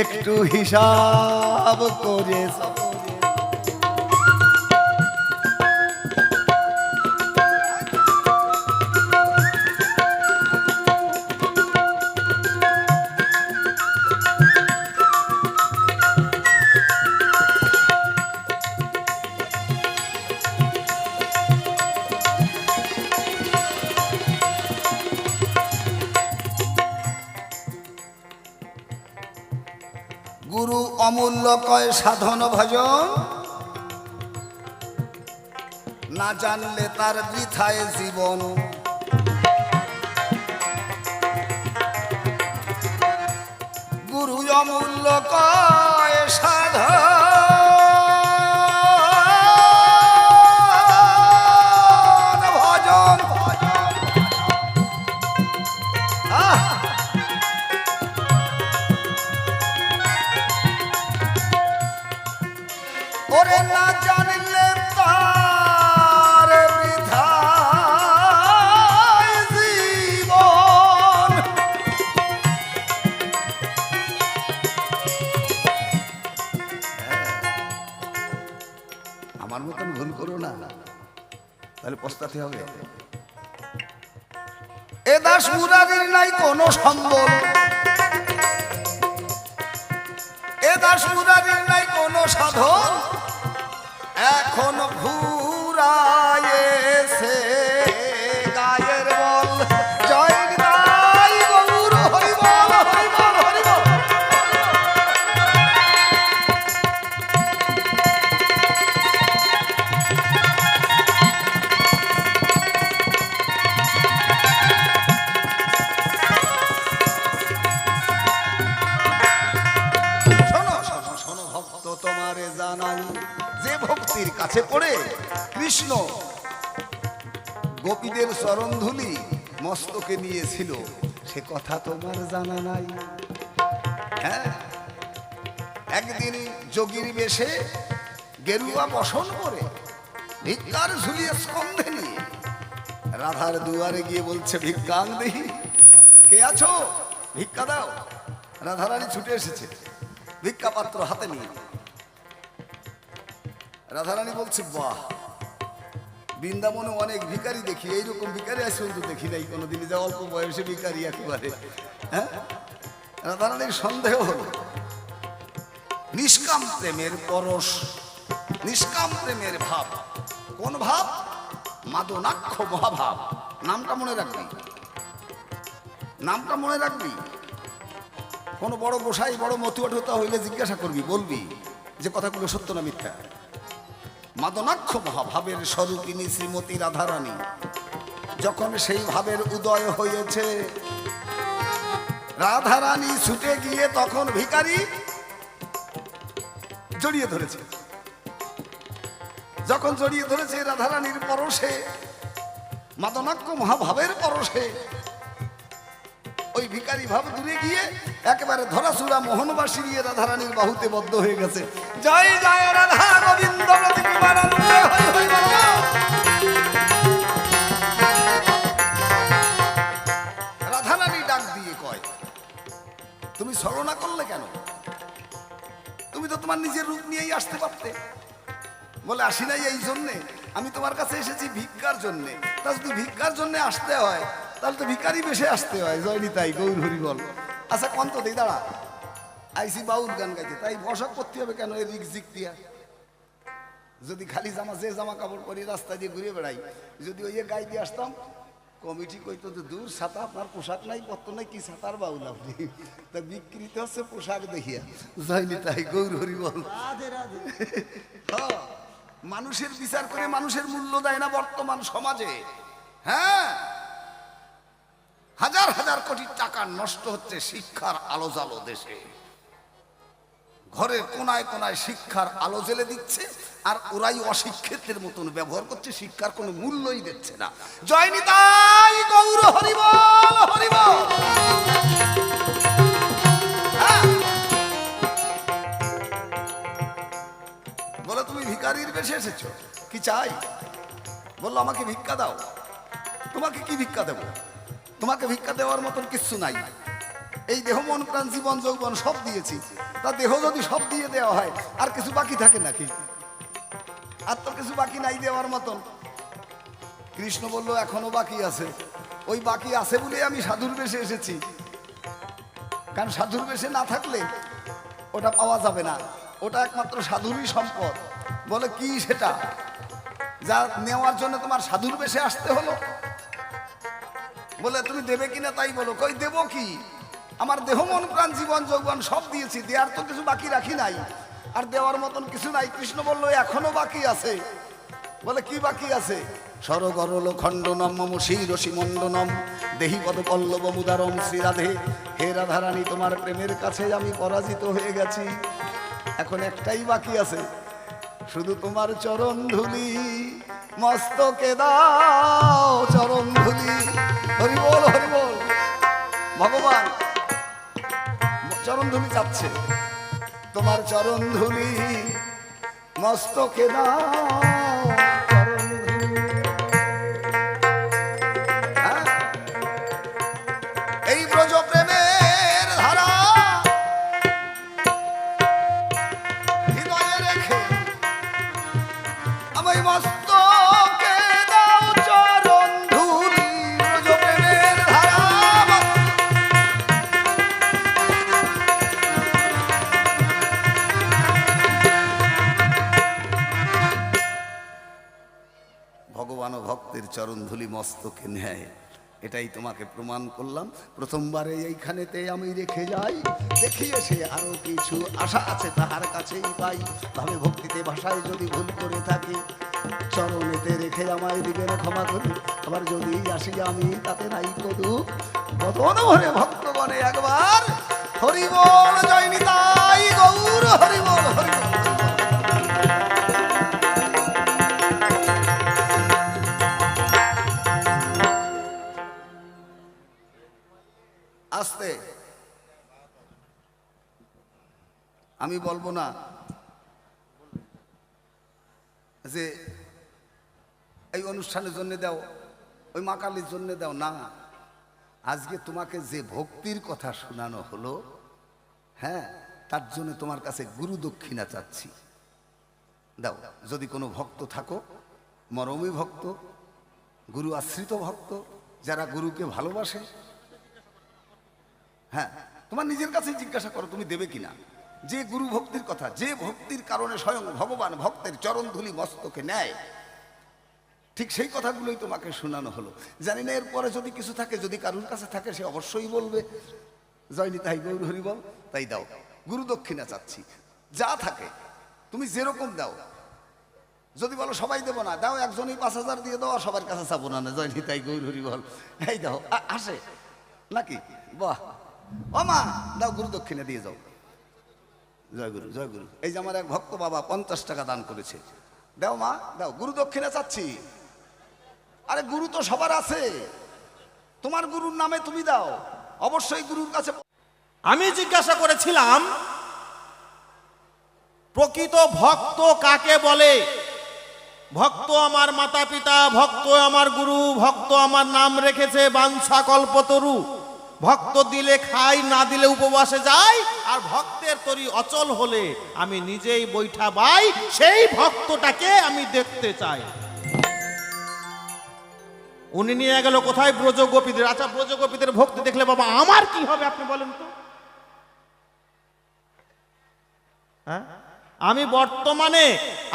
একটু হিসাব করে চল। গুরু অমূল্য কয় সাধন ভজন, না জানলে তার বৃথায় জীবন। গুরু অমূল্য কয় সাধন ভজন। ওরে না জানলে তার বৃথায় জীবন। আমার মতন ভুল করো না, তাহলে পস্তাতে হবে। এ দাস মুরারির নাই কোনো সম্বল, এ দাস মুরারির নাই কোনো সাধন। এখন ঘুরায়েছে নাই। যে ভক্তির কাছে পড়ে কৃষ্ণ গোপীদের চরণধুলি মস্তকে নিয়েছিল, সে কথা তোমার জানা নাই। হ্যাঁ, একদিন যোগীর বেশে গেরুয়া বসন করে ভিক্ষার ঝুলিয়ে স্কন্ধে নিয়ে রাধার দুয়ারে গিয়ে বলছে, ভিক্ষাং দেহি, কে আছো, ভিক্ষা দাও। রাধারানী ছুটে এসেছে ভিক্ষা পাত্র হাতে নিয়ে। রাধারানী বলছে, বাহ, বৃন্দাবনে অনেক ভিখারি দেখি, এইরকম ভিখারি আছে কিন্তু দেখি নাই কোনোদিন, যে অল্প বয়সে ভিখারি একেবারে। হ্যাঁ, রাধারানীর সন্দেহ হলো। নিষ্কাম প্রেমের পরশ, নিষ্কাম প্রেমের ভাব। কোন ভাব? মাদনাক্ষ মহাভাব। নামটা মনে রাখবি, নামটা মনে রাখবি। কোন বড় গোসাই বড় মতুয়াটুতা হইলে জিজ্ঞাসা করবি, বলবি যে কথাগুলো সত্য না মিথ্যা। মাদনাক্ষ মহাভাবের স্বরূপিনী শ্রীমতী রাধারানী যখন সেই ভাবের উদয় হয়েছে, রাধারানী ছুটে গিয়ে তখন ভিখারি জড়িয়ে ধরেছে। যখন জড়িয়ে ধরেছে রাধারানীর পরশে, মাদনাক্ষ মহাভাবের পরশে, ওই ভিখারি ভাব দূরে গিয়ে একেবারে ধরাচূড়া মোহনবাসী নিয়ে রাধারানীর বাহুতে বদ্ধ হয়ে গেছে। জয় জয় রাধা গোবিন্দ রাধারানী ডাক দিয়ে কয়, তুমি ছলনা করলে কেন? তুমি তো তোমার নিজের রূপ নিয়েই আসতে পারতে। বলে, আসি নাই এই জন্যে, আমি তোমার কাছে এসেছি ভিক্ষার জন্যে। তা যদি ভিক্ষার জন্যে আসতে হয় তাহলে তো ভিখারি বেশে আসতে হয়। জয় নিতাই গৌর হরি বল। আচ্ছা কন্ত দেই, দাঁড়া, আইসি বাউল গান গাইতে, তাই বসা করতে হবে কেন এই রিক দিয়া? যদি খালি জামা, যে জামা কাপড় পরি রাস্তা দিয়ে ঘুরে বেড়াই, যদি ওই গাই দিয়ে আসতাম, কমিটি কইতো যে দূর ছাতা, আপনার পোশাক নাই পত্র নাই, কি ছাতার বাউল আপনি? তা বিক্রিতে হচ্ছে পোশাক দেখিয়া। জয় নিতাই গৌর হরি বল। মানুষের বিচার করে মানুষের মূল্য দেয় না বর্তমান সমাজে। হ্যাঁ, হাজার হাজার কোটি টাকা নষ্ট হচ্ছে শিক্ষার আলো জালো দেশে। ঘরের কোনায় কোনায় শিক্ষার আলো জ্বেলে দিচ্ছে, আর ওরাই অশিক্ষিতের মতন ব্যবহার করছে, শিক্ষার কোনো মূল্যই দিচ্ছে না। জয় নিতাই গৌর হরি বল, হরি বল। বলো, তুমি ভিখারির বেশে এসেছো, কি চাই? বললো, আমাকে ভিক্ষা দাও। তোমাকে কি ভিক্ষা দেব? তোমাকে ভিক্ষা দেওয়ার মতন কিচ্ছু নাই। এই দেহ মন প্রাণ জীবন যৌবন সব দিয়েছি, তা দেহ যদি সব দিয়ে দেওয়া হয় আর কিছু বাকি থাকে নাকি? আর তো কিছু বাকি নাই দেওয়ার মতন। কৃষ্ণ বলল, এখনো বাকি আছে। ওই বাকি আছে বলে আমি সাধুর বেশে এসেছি, কারণ সাধুর বেশে না থাকলে ওটা পাওয়া যাবে না, ওটা একমাত্র সাধুরই সম্পদ। বলে, কি সেটা যা নেওয়ার জন্য তোমার সাধুর বেশে আসতে হলো? বলে, তুমি দেবে কিনা তাই বলো। কই দেবো কি, আমার দেহ মন প্রাণ জীবন যৌবন সব দিয়েছি, দেওয়ার তো কিছু বাকি রাখি নাই, আর দেওয়ার মতন কিছু নাই। কৃষ্ণ বললো, এখনো বাকি আছে। বলে, কি বাকি আছে? সরগরল খণ্ডনম মম শিরসি মণ্ডনম দেহি পদ পল্লব মুদারম শ্রীরাধে। হে রাধারানী, তোমার প্রেমের কাছে আমি পরাজিত হয়ে গেছি, এখন একটাই বাকি আছে, শুধু তোমার চরণ ধুলি মস্তকে দাও, চরণ ধুলি। হরি বল, হরি বল। ভগবান চরণ ধুলি চাচ্ছে, তোমার চরণ ধুলি মস্তকে দাও, চরণ ধুলি। এই ব্রজ প্রেমের ধারা হৃদয়ে রেখে আমায় মস্তকে দাও, চরণ ধুলি। ব্রজ প্রেমের ধারা ভগবান ও ভক্তের চরণ ধুলি মস্তকে নেয়, এটাই তোমাকে প্রমাণ করলাম। প্রথমবারে এইখানেতে আমি রেখে যাই, দেখিয়ে সে আরো কিছু আশা আছে তাহার কাছেই পাই। ভাবে ভক্তিতে ভাষায় যদি ভুল করে থাকি, চরণেতে রেখে আমায় দিবেন ক্ষমা করি। আবার যদি আসি আমি, তাতে নাই কদুক। বদন ভরে ভক্তগণে একবার হরি বল, জয় নিতাই গৌর হরি বল, হরি বল। আমি বলবো না যে এই অনুষ্ঠানের জন্য দাও, ওই মা কালীর জন্য দাও, না। আজকে তোমাকে যে ভক্তির কথা শোনানো হলো, হ্যাঁ, তার জন্য তোমার কাছে গুরু দক্ষিণা চাচ্ছি, দাও। যদি কোনো ভক্ত থাকো, মরমী ভক্ত, গুরু আশ্রিত ভক্ত, যারা গুরুকে ভালোবাসে, হ্যাঁ, তোমার নিজের কাছে জিজ্ঞাসা করো তুমি দেবে কিনা। যে গুরু ভক্তির কথা, যে ভক্তির কারণে স্বয়ং ভগবান ভক্তের চরণ ধুলি মস্তকে নেয়, ঠিক সেই কথাগুলোই তোমাকে শোনানো হলো। জানি না এরপরে যদি কিছু থাকে, যদি কারুর কাছে থাকে সে অবশ্যই বলবে জয়নি তাই গৌর হরি বল, তাই দাও। গুরু দক্ষিণা চাচ্ছি, যা থাকে তুমি যেরকম দাও। যদি বলো সবাই দেবো না, দাও, একজনই 5,000 দিয়ে দাও, আর সবার কাছে চাবো না, জয়নি তাই গৌর হরি বল, এই দাও। আসে নাকি? বাহ, ও মা দাও, গুরু দক্ষিণা দিয়ে যাও। জয় গুরু, জয় গুরু। এই যে আমার এক ভক্ত বাবা 50 টাকা দান করেছে, দাও মা, দাও, গুরু দক্ষিণা চাচ্ছি। আরে গুরু তো সবার আছে, তোমার গুরুর নামে তুমি দাও, অবশ্যই গুরুর কাছে। আমি জিজ্ঞাসা করেছিলাম প্রকৃত ভক্ত কাকে বলে? ভক্ত আমার মাতা পিতা, ভক্ত আমার গুরু, ভক্ত আমার নাম রেখেছে বাঞ্ছা কল্পতরু। ভক্ত দিলে খাই, না দিলে উপবাসে যাই, আর ভক্তের তরি অচল হলে আমি নিজেই বৈঠা বাই, সেই ভক্তটাকে আমি দেখতে চাই। উনি নিয়ে গেল কোথায়? ব্রজগোপীদের। আচ্ছা, ব্রজগোপীদের ভক্তি দেখলে বাবা আমার কি হবে আপনি বলেন তো? হ্যাঁ, আমি বর্তমানে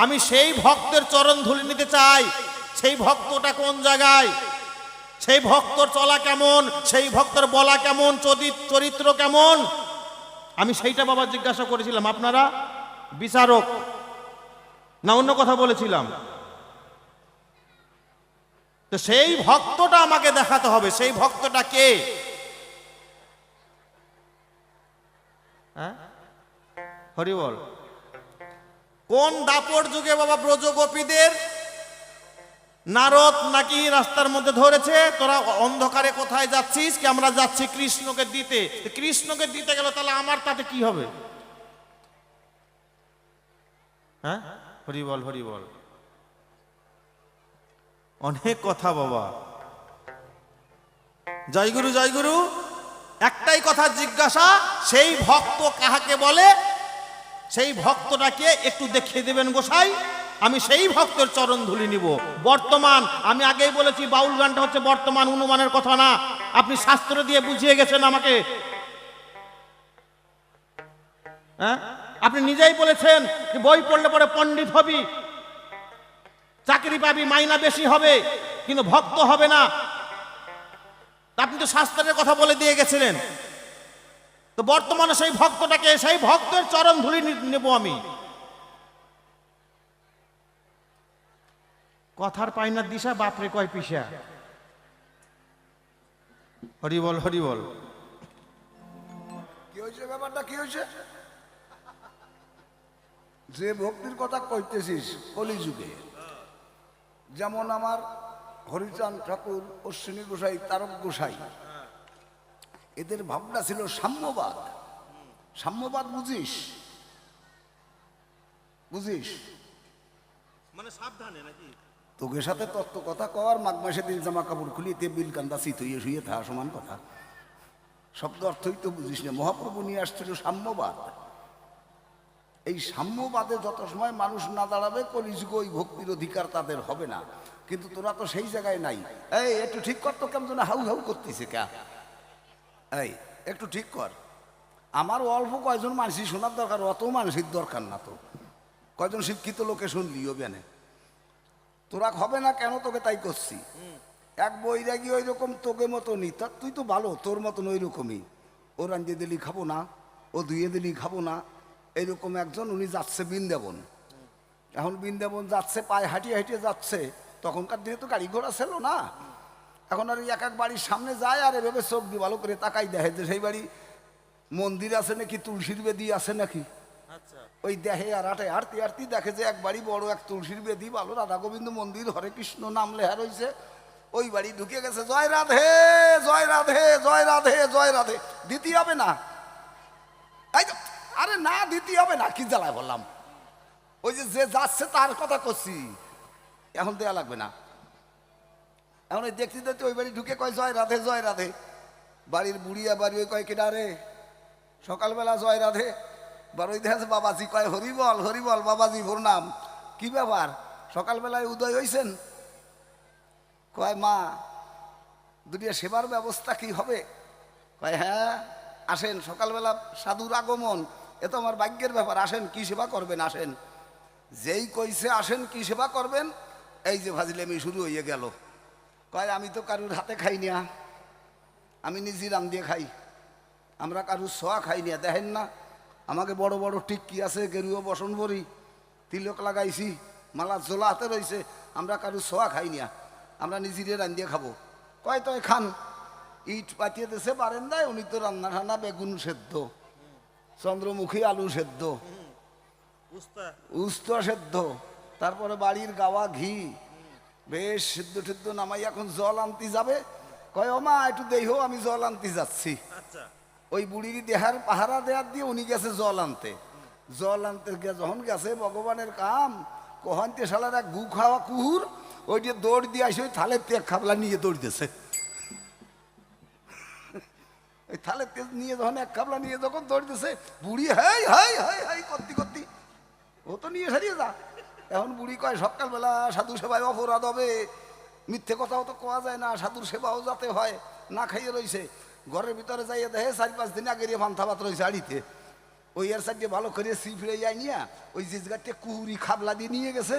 আমি সেই ভক্তের চরণ ধুলি নিতে চাই। সেই ভক্তটা কোন জায়গায়, সেই ভক্তর চলা কেমন, সেই ভক্তর বলা কেমন, চরিত্র কেমন, আমি সেইটা বাবা জিজ্ঞাসা করেছিলাম। আপনারা বিচারক না অন্য কথা বলেছিলাম? তো সেই ভক্তটা আমাকে দেখাতে হবে। সেই ভক্তটা কে? হ্যাঁ, হরি বল। কোন দাপর যুগে বাবা ব্রজগোপীদের নারদ নাকি রাস্তার মধ্যে ধরেছে, তোরা অন্ধকারে কোথায় যাচ্ছিস? কি আমরা যাচ্ছি কৃষ্ণকে দিতে। কৃষ্ণকে দিতে গেল, তাহলে আমার তাতে কি হবে? হ্যাঁ, হরি বল, হরি বল। অনেক কথা বাবা। জয়গুরু, জয়গুরু। একটাই কথা জিজ্ঞাসা, সেই ভক্ত কাহাকে বলে? সেই ভক্তটাকে একটু দেখিয়ে দেবেন গোসাই, আমি সেই ভক্তের চরণ ধুলি নিব। বর্তমান, আমি আগেই বলেছি বাউল গানটা হচ্ছে বর্তমান, অনুমানের কথা না। আপনি শাস্ত্র দিয়ে বুঝিয়ে গেছেন আমাকে। হ্যাঁ, আপনি নিজেই বলেছেন যে বই পড়লে পরে পণ্ডিত হবি, চাকরি পাবি, মাইনা বেশি হবে, কিন্তু ভক্ত হবে না। আপনি তো শাস্ত্রের কথা বলে দিয়ে গেছিলেন। তো বর্তমানে সেই ভক্তটাকে, সেই ভক্তের চরণ ধুলি নেব আমি। কথার পাই না দিশা, বাপরে কয় পিসা। হরি বল, হরি বল। কি হয়েছে? ব্যাপারটা কি হয়েছে? যে ভক্তির কথা কইতেছিস কলিযুগে, যেমন আমার হরিচাঁদ ঠাকুর, অশ্বিনী গোসাই, তারক গোসাই, এদের ভাবনা ছিল সাম্যবাদ। সাম্যবাদ বুঝিস? বুঝিস মানে সাবধানে নাকি? তোকে সাথে তত্ত্ব কথা কর, মাঘ মাসে দিন জামা কাপড় খুলিতে বিল কান্দা চিতইয়ে শুয়ে থাকা সমান কথা। শব্দ অর্থই তো বুঝিস না। মহাপ্রভু নিয়ে আসছিল সাম্যবাদ। এই সাম্যবাদে যত সময় মানুষ না দাঁড়াবে, কলিযুগে ওই ভক্তির অধিকার তাদের হবে না। কিন্তু তোরা তো সেই জায়গায় নাই। এই একটু ঠিক কর তো, কেমন যেন হাউ হাউ করতেছে কে? এই একটু ঠিক কর। আমার অল্প কয়জন মানুষই শোনার দরকার, অত মানুষের দরকার না। তো কয়জন শিক্ষিত লোকে শুনলিও বেনে, তোরা হবে না কেন? তোকে তাই করছি। এক বৈরাগী ওই রকম তোকে মতো নি, তুই তো ভালো, তোর মতন ওই রকমই। ও রাঞ্জিয়ে দিলি খাবো না, ও ধুয়ে দিলি খাবো না, এইরকম একজন। উনি যাচ্ছে বৃন্দাবন। এখন বৃন্দাবন যাচ্ছে, পায়ে হাঁটিয়ে হাঁটিয়ে যাচ্ছে। তখনকার দিনে তো গাড়ি ঘোড়া ছিল না। এখন আর এক এক বাড়ির সামনে যায়, আর এভাবে চোখ দিয়ে ভালো করে তাকাই দেখে যে সেই বাড়ি মন্দির আছে নাকি, তুলসীর বেদি আছে নাকি। ওই দেখে আর আটে হাঁটতে হাঁটতে দেখে যে এক বাড়ি বড় এক তুলসীর বেদি, ভালো রাধা গোবিন্দ মন্দির, হরে কৃষ্ণ নাম লেখা রয়েছে। ওই বাড়ি ঢুকে গেছে। জয় রাধে, জয় রাধে, জয় রাধে, জয় রাধে। দিতে হবে না। আরে না দিতে হবে না, কি জ্বালায় বললাম, ওই যে যে যাচ্ছে তার কথা করছি, এখন দেয়া লাগবে না। এখন ওই দেখতে দেখতে ওই বাড়ি ঢুকে কয় জয় রাধে জয় রাধে। বাড়ির বুড়িয়া বাড়ি ওই কয় কিনা রে সকালবেলা জয় রাধে। বারোই দেখে বাবাজি কয় হরিবল হরিবল বাবাজি প্রণাম। কি ব্যাপার সকালবেলায় উদয় হইছেন? কয় মা দুটিয়া সেবার ব্যবস্থা কি হবে? কয় হ্যাঁ আসেন, সকালবেলা সাধুর আগমন, এ তো আমার ভাগ্যের ব্যাপার, আসেন কি সেবা করবেন আসেন। যেই কইছে আসেন কি সেবা করবেন, এই যে ভাজিলেমি শুরু হয়ে গেল। কয় আমি তো কারুর হাতে খাই না, আমি নিজে রান দিয়ে খাই, আমরা কারুর সোয়া খাই না। দেখেন না আমাকে বড় বড় টিক্কি আছে, গেরুও বসন ভরি, তিলক লাগাইছি, মালা জোলা হাতে রয়েছে, আমরা কারুর সোয়া খাই না, আমরা নিজেরে রান দিয়ে খাবো। কয় তো খান, ইট পাতিয়ে দিয়েছে বারেন্দায়, উনি তো রান্না ঠান্না বেগুন সেদ্ধ, চন্দ্রমুখী আলু সেদ্ধ, উস্তা সেদ্ধ, তারপরে বাড়ির গাওয়া ঘি বেশ সিদ্ধ টিদ্ধ নামাই এখন জল আনতে যাবে। কয় ও মা একটু দেখো আমি জল আনতে যাচ্ছি। ওই বুড়ির দেহার পাহারা দেয়ার দিয়ে উনি গেছে জল আনতে। জল আনতে যখন গেছে ভগবানের কাম, কহান্তে শালার এক গু খাওয়া কুহুর ওই যে দৌড় দিয়ে আসে ওই থালের তেল খাবলা নিয়ে দৌড় দিয়েছে। ওই থালের তেল নিয়ে যখন এক খাবলা নিয়ে যখন দৌড় দিয়েছে, বুড়ি হাই হাই হাই হাই করতে করতে ও তো নিয়ে সারিয়ে যা। এখন বুড়ি কয় সকালবেলা সাধু সেবায় অপরাধ হবে, মিথ্যে কথাও তো কোয়া যায় না, সাধুর সেবাও যাতে হয়, না খাইয়ে রয়েছে। ঘরের ভিতরে যাইয়ে দেখে 4-5 দিন আগে ভান্তা ভাত রয়েছে আড়িতে, ওই এর সাইডে ভালো করে সি ফিরে যায় নিয়ে ওই যে জায়গাতে কুহুরি খাবলা দিয়ে নিয়ে গেছে,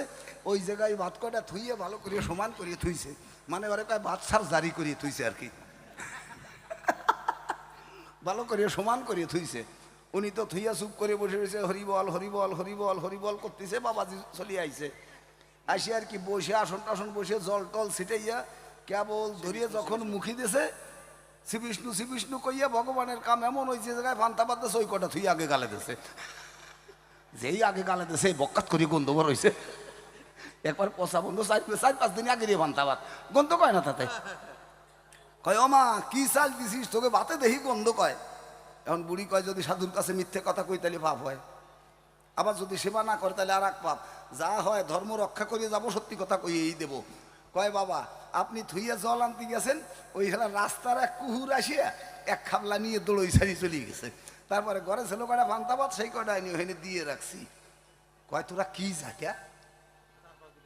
ওই জায়গায় ভাত কটা থুইয়ে ভালো করে সমান করিয়ে থুইছে, মানে ওরে কয় ভাত সার জারি করিয়ে থুইছে আর কি, ভালো করে সমান করিয়ে থুইছে। উনি তো থুইয়া চুপ করে বসে রয়েছে, হরিবল হরিবল হরিবল হরিবল করতেছে। বাবাজি চলে আইছে, আসি আর কি বসে আসন টাসন বসে জল টল ছিটাইয়া কেবল ধরিয়ে যখন মুখি দিয়েছে, শ্রী বিষ্ণু কইয়া ভগবানের কাম এমন ওই যে জায়গায় ফান্তা পাততেছে ওই কটা থুই আগে গালে দিছে। যেই আগে গালে দিছে বক্কাত করি গন্ধ বড় হয়েছে, একবার পচা বন্ধ 4-5 দিন আগে দিয়ে ফান্তা ভাত গন্ধ কয় না তাতে। কয় ও মা কি চাল দিছিস তোকে ভাতে দেখি গন্ধ কয়। এখন বুড়ি কয় যদি সাধুর কাছে মিথ্যে কথা কই তাহলে পাপ হয়, আবার যদি সেবা না করে তাহলে আর এক পাপ, যা হয় ধর্ম রক্ষা করে যাবো, সত্যি কথা কইয়েই দেবো। কয় বাবা আপনি থুইয়া জল আনতে গেছেন, ওই রাস্তার এক কুহুর আসিয়া এক খাবলা নিয়ে দৌড়ই ছাড়ি চলে গেছে। তারপরে ঘরে ছিল কটা ভান্তা ভাত, সেই কটা আইনি ওখানে দিয়ে রাখছি। কয় তোরা কি জাত,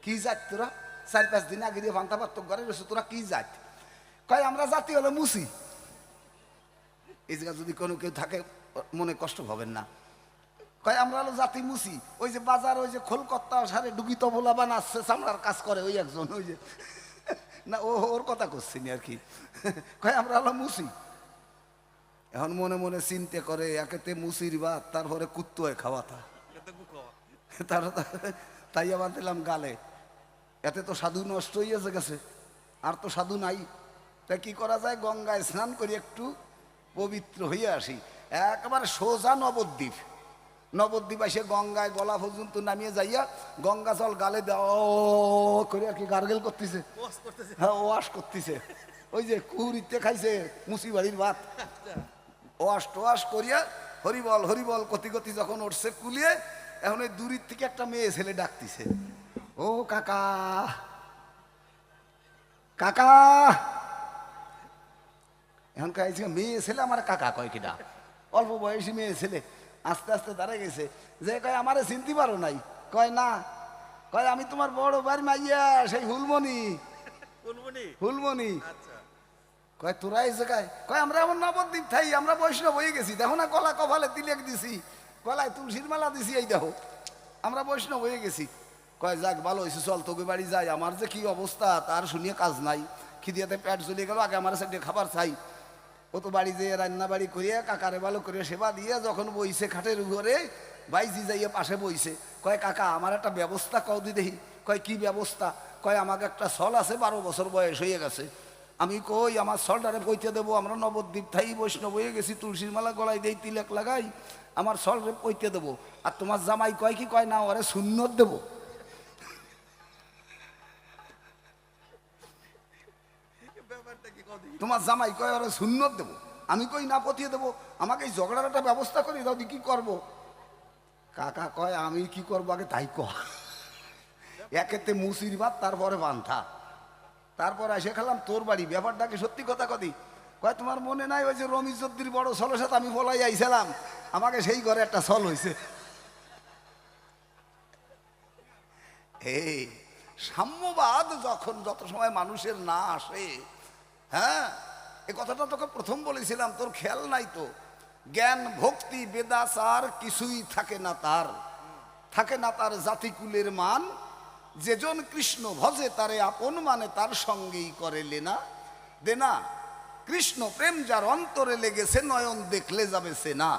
কি জাত তোরা? 4-5 দিন আগে দিয়ে ভান্তা ভাত তো ঘরে রয়েছে, তোরা কি জাত? কয় আমরা জাতি হলো মুসি। এই জায়গা যদি কোনো কেউ থাকে মনে কষ্ট হবেন না। কয় আমরা হলো জাতি মুসি, ওই যে বাজার ওই যে খোলকত্তা সারে ডুগি তবলা বানাচ্ছে, চামড়ার কাজ করে ওই একজন, ওই যে না ওর কথা করছি আর কি। কয় আমরা হলো মুসি। এখন মনে মনে চিন্তা করে একেতে মুসির ভাত, তারপরে কুত্তো হয় খাওয়াতা, তাই আবার দিলাম গালে। এতে তো সাধু নষ্ট হইয়াছে গেছে, আর তো সাধু নাই। তাই কি করা যায়, গঙ্গায় স্নান করি একটু পবিত্র হইয়া আসি। একেবারে সোজা নবদ্বীপ, নবদ্বীপ এসে গঙ্গায় গলা পর্যন্ত নামিয়ে যাইয়া গঙ্গা জল গালে দেওয়া করে আর কি গার্গেল করতেছে, হ্যাঁ ওয়াশ করতেছে। ওই যে কুহুরিতে খাইছে মুসি বাড়ির ভাত, ওয়াশ টোয়াশ করিয়া হরিবল হরিবল কতি কতি যখন উঠছে কুলিয়ে, এখন ওই দূরের থেকে একটা মেয়ে ছেলে ডাকতেছে, ও কাকা কাকা। এখন কাছে মেয়ে ছেলে আমার কাকা কয় কিনা, অল্প বয়সী মেয়ে ছেলে আস্তে আস্তে দাঁড়ায় গেছে। যে কয় আমারে চিনতে পারো নাই? কয় না। কয় আমি তোমার বড় বাড়ি মাইয়া সেই হুলমনি। হুলমনি কয় তোরা এই জায়গায়? কয় আমরা এমন নবদ্বীপ থাই, আমরা বৈষ্ণব হয়ে গেছি, দেখো না গলা কপালে তিলেক দিছি, গলায় তুলসীর মালা দিছি, এই দেখো আমরা বৈষ্ণব হয়ে গেছি। কয় যাক ভালো হয়েছে, চল তোকে বাড়ি যাই, আমার যে কি অবস্থা তার শুনিয়ে কাজ নাই, খিদিয়াতে পেট জ্বলে গেল, আগে আমার সাইডে খাবার চাই। ও তো বাড়ি যেয়ে রান্না বাড়ি করিয়া কাকারে ভালো করে সেবা দিয়ে যখন বইছে খাটের উপরে, বাইজি যাইয়া পাশে বইছে। কয় কাকা আমার একটা ব্যবস্থা কও দি দেখি। কয় কি ব্যবস্থা? কয় আমাকে একটা ছল আছে, 12 বছর বয়স হয়ে গেছে, আমি কই আমার ছলটারে পইতে দেবো, আমরা নবদ্বীপ থাই বৈষ্ণব হয়ে গেছি, তুলসীর মালা গলায় দেই, তিলক লাগাই, আমার ছলরে পইতে দেবো। আর তোমার জামাই কয় কি? কয় না ওরে সুন্নত দেবো। তোমার জামাই কয় ওরা সুন্নত দেবো, আমি কই না পতিয়ে দেবো, আমাকে এই ঝগড়ার একটা ব্যবস্থা করি দাও, কি করবো? কাকা কয় আমি কি করবো আগে তাই ক। একেতে মুসির ভাত, তারপরে বান্ধা, তারপর এসে খেলাম তোর বাড়ি। ব্যাপারটাকে সত্যি কথা কদি, কয় তোমার মনে নাই ওই যে রমিজদ্দির বড় ছলের সাথে আমি বলাই আইছিলাম, আমাকে সেই ঘরে একটা ছল হয়েছে। এই সাম্যবাদ যখন যত সময় মানুষের না আসে, হ্যাঁ এ কথাটা তোকে প্রথম বলেছিলাম, তোর খেয়াল নাই তো। জ্ঞান ভক্তি বেদাচার কিছুই থাকে না তার, থাকে না তার জাতিকুলের মান। যেজন কৃষ্ণ ভজে তারে আপন মানে, তার সঙ্গেই করে লেনা দেনা। কৃষ্ণ প্রেম যার অন্তরে লেগেছে, নয়ন দেখলে যাবে সে না।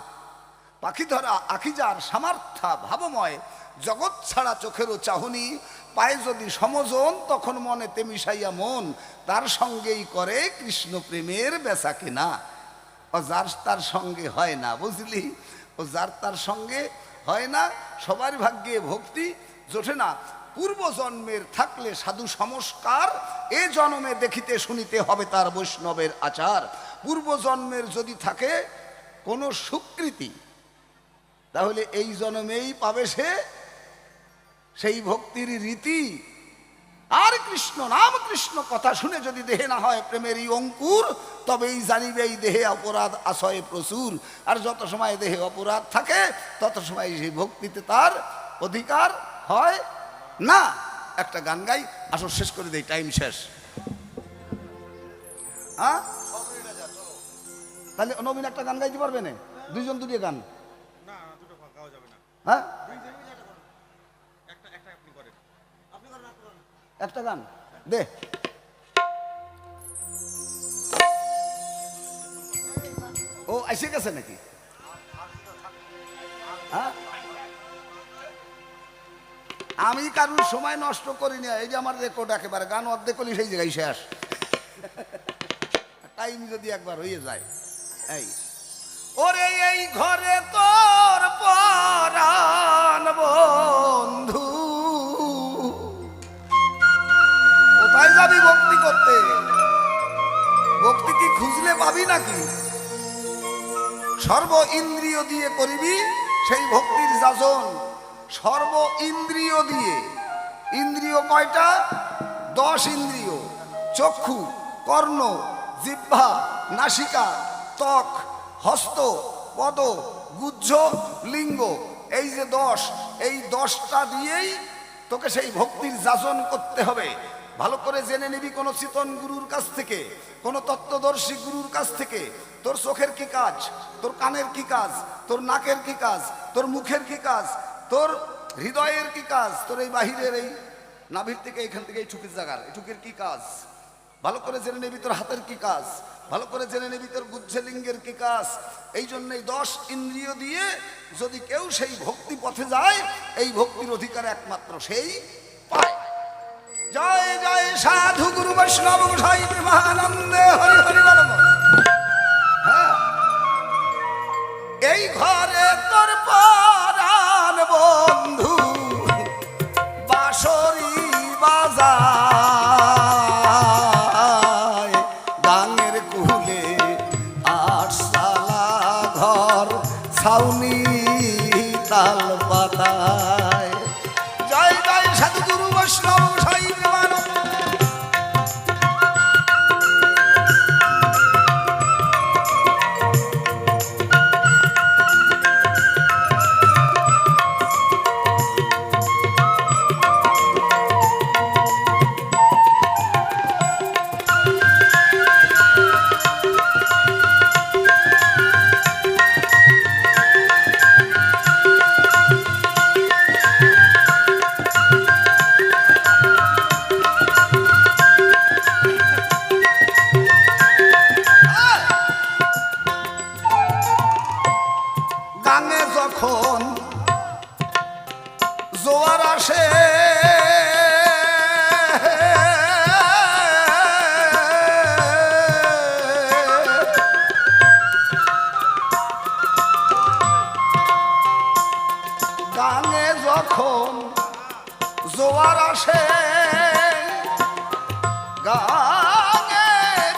পাখি ধরা আখি যার সামার্থা ভাবময়, জগৎ ছাড়া চোখেরও চাহনি। পায়ে যদি সমজন তখন মনেতে মিশাইয়া মন, তার সঙ্গেই করে কৃষ্ণ প্রেমের বেচা কেনা। ও যার তার সঙ্গে হয় না, বুঝলি, ও যার তার সঙ্গে হয় না, সবার ভাগ্যে ভক্তি জোটে না। পূর্ব জন্মের থাকলে সাধু সংস্কার, এ জন্মে দেখিতে শুনিতে হবে তার বৈষ্ণবের আচার। পূর্ব জন্মের যদি থাকে কোনো স্বীকৃতি, তাহলে এই জন্মেই পাবে সে সেই ভক্তির রীতি। আর কৃষ্ণ নাম কৃষ্ণ কথা শুনে যদি দেহে না হয় প্রেমেরই অঙ্কুর, তবেই জানিবে এই দেহে অপরাধ আশয়ে প্রচুর। আর যত সময় দেহে অপরাধ থাকে তত সময় সেই ভক্তিতে তার অধিকার হয় না। একটা গান গাই, আসো শেষ করে দেই, টাইম শেষ। হ্যাঁ তাহলে নবীন একটা গান গাইতে পারবে না? দুইজন দুটো গান, হ্যাঁ একটা গান দে। ও এসে গেছে নাকি? হ্যাঁ আমি কারোর সময় নষ্ট করি না, এই যে আমার রেকর্ড একেবারে গান অর্ধেক করলি সেই জায়গায় শেষ। টাইম যদি একবার হয়ে যায়। এই ওরে এই ঘরে তোর পরাণ বন্ধু, কোথায় যাবি ভক্তি করতে? ভক্তি কি খুঁজলে পাবি নাকি? সর্ব ইন্দ্রিয় দিয়ে করিবি সেই ভক্তির যাজন। সর্ব ইন্দ্রিয় দিয়ে, ইন্দ্রিয় কয়টা? 10 ইন্দ্রিয়। চক্ষু, কর্ণ, জিহ্বা, নাসিকা, ত্বক, হস্ত, পদ, গুহ্য, লিঙ্গ, এই যে 10, এই 10টা দিয়েই তোকে সেই ভক্তির যাজন করতে হবে। ভালো করে জেনে নিবি কোন চিতন গুরুর কাছ থেকে, কোন তত্ত্বদর্শী গুরুর কাছ থেকে। তোর চোখের কি কাজ, তোর কানের কি কাজ, তোর নাকের কি কাজ, তোর মুখের কি কাজ, তোর হৃদয়ের কি কাজ, তোর এই বাহিরের এই নাভির থেকে এখান থেকে এই চুকির জায়গার এটুকের কি কাজ, ভালো করে জেনে নিবি। তোর হাতের কি কাজ, ভালো করে জেনে নিবি। তোর গুহ্যলিঙ্গের কি কাজ। এই জন্যই 10 ইন্দ্রিয় দিয়ে যদি কেউ সেই ভক্তি পথে যায়, এই ভক্তির অধিকার একমাত্র সেই পায়। জয় জয় সাধু গুরু বৈষ্ণব গোসাই প্রেমানন্দে হরি হরি বল। হ্যাঁ এই ঘরে তোর পরাণ বন্ধু বাঁশরি বাজায়, গাঙের কুলে 8 সালা ঘর ছাউনি তাল পাতায়। জয় জয় সাধু গুরু বৈষ্ণব গোসাই প্রেমানন্দে। গাঙে যখন জোয়ার আসে, গাঙে যখন জোয়ার আসে, গাঙে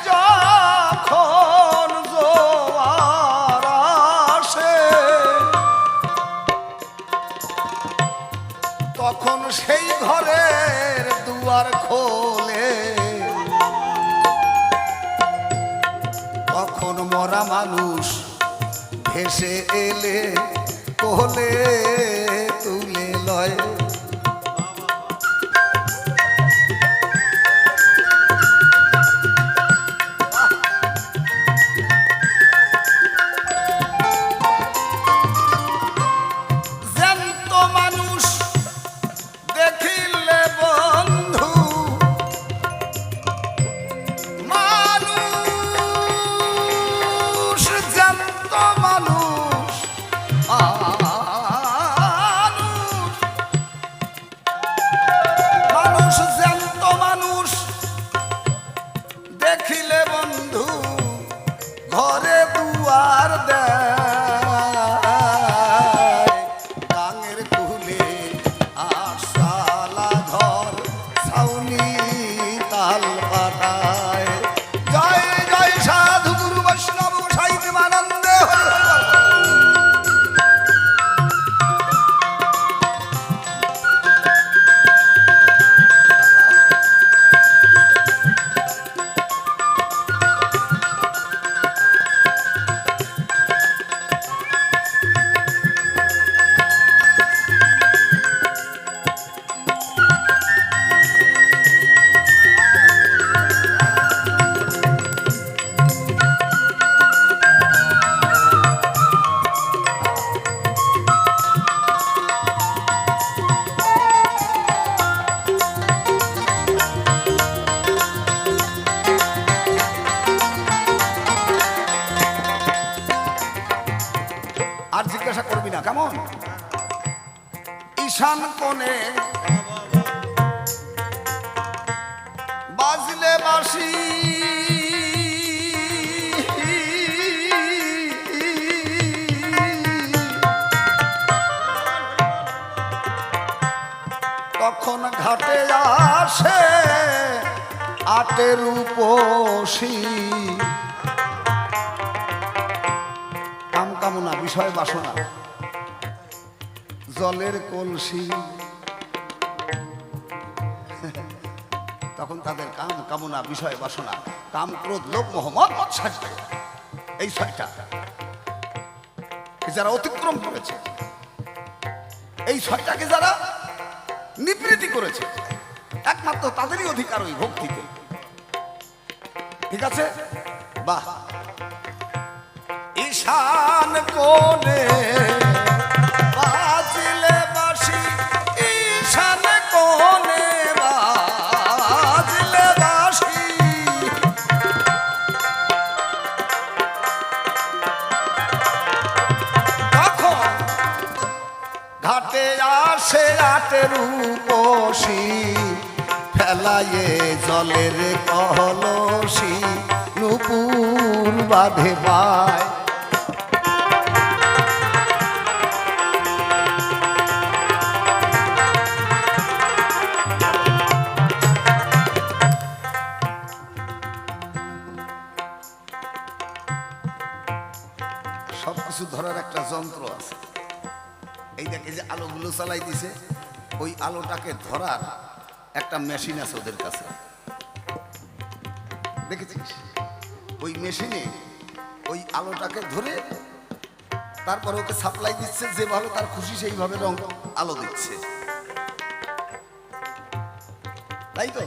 যখন জোয়ার আসে, কখন সেই ঘরের দুয়ার খোলে, তখন মরা মানুষ ভেসে এলে কোলে তুলে লয়। জ্যান্ত মানুষ দেখিলে বন্ধু, মানুষ জ্যান্ত মানুষ, মানুষ জ্যান্ত মানুষ দেখিলে বন্ধু ঘরে দুয়ার দেয়। গাঙের কুলে আশালা ঘর ছাউনি তাল পাতায়। জয় জয় সাধু গুরু বৈষ্ণব গোসাই প্রেমানন্দে হরি হরি বল। আর জিজ্ঞাসা করবি না কেমন? ঈশান কোণে বাজলে বাঁশি, তখন ঘাটে আসে আটের উপসী। কাম কামনা বিষয় বাসনা জলের কলসি, তখন তাদের কাম কামনা বিষয় বাসনা কাম ক্রোধ লোভ মোহ মদ মৎসার এই ছয়টা যারা অতিক্রম করেছে, এই ছয়টাকে যারা নিবৃত্তি করেছে, একমাত্র তাদেরই অধিকার ওই ভক্তিতে। ঠিক আছে, বাহ। ঈশান কোণে বাজলে বাঁশি, ঈশান কোণে বাজলে বাঁশি, তখন ঘাটে আসে আটের উপসী, ফেলায়ে জলের কলসি নুপুর বাঁধে পায়। সবকিছু ধরার একটা যন্ত্র আছে। এই দেখে যে আলোগুলো চালাই দিছে, ওই আলোটাকে ধরার একটা মেশিন আছে ওদের কাছে, দেখেছিস? ওই মেশিনে ওই আলোটাকে ধরে তারপরে ওকে সাপ্লাই দিচ্ছে, যেভাবে তার খুশি সেইভাবে রং আলো দিচ্ছে, তাই তো?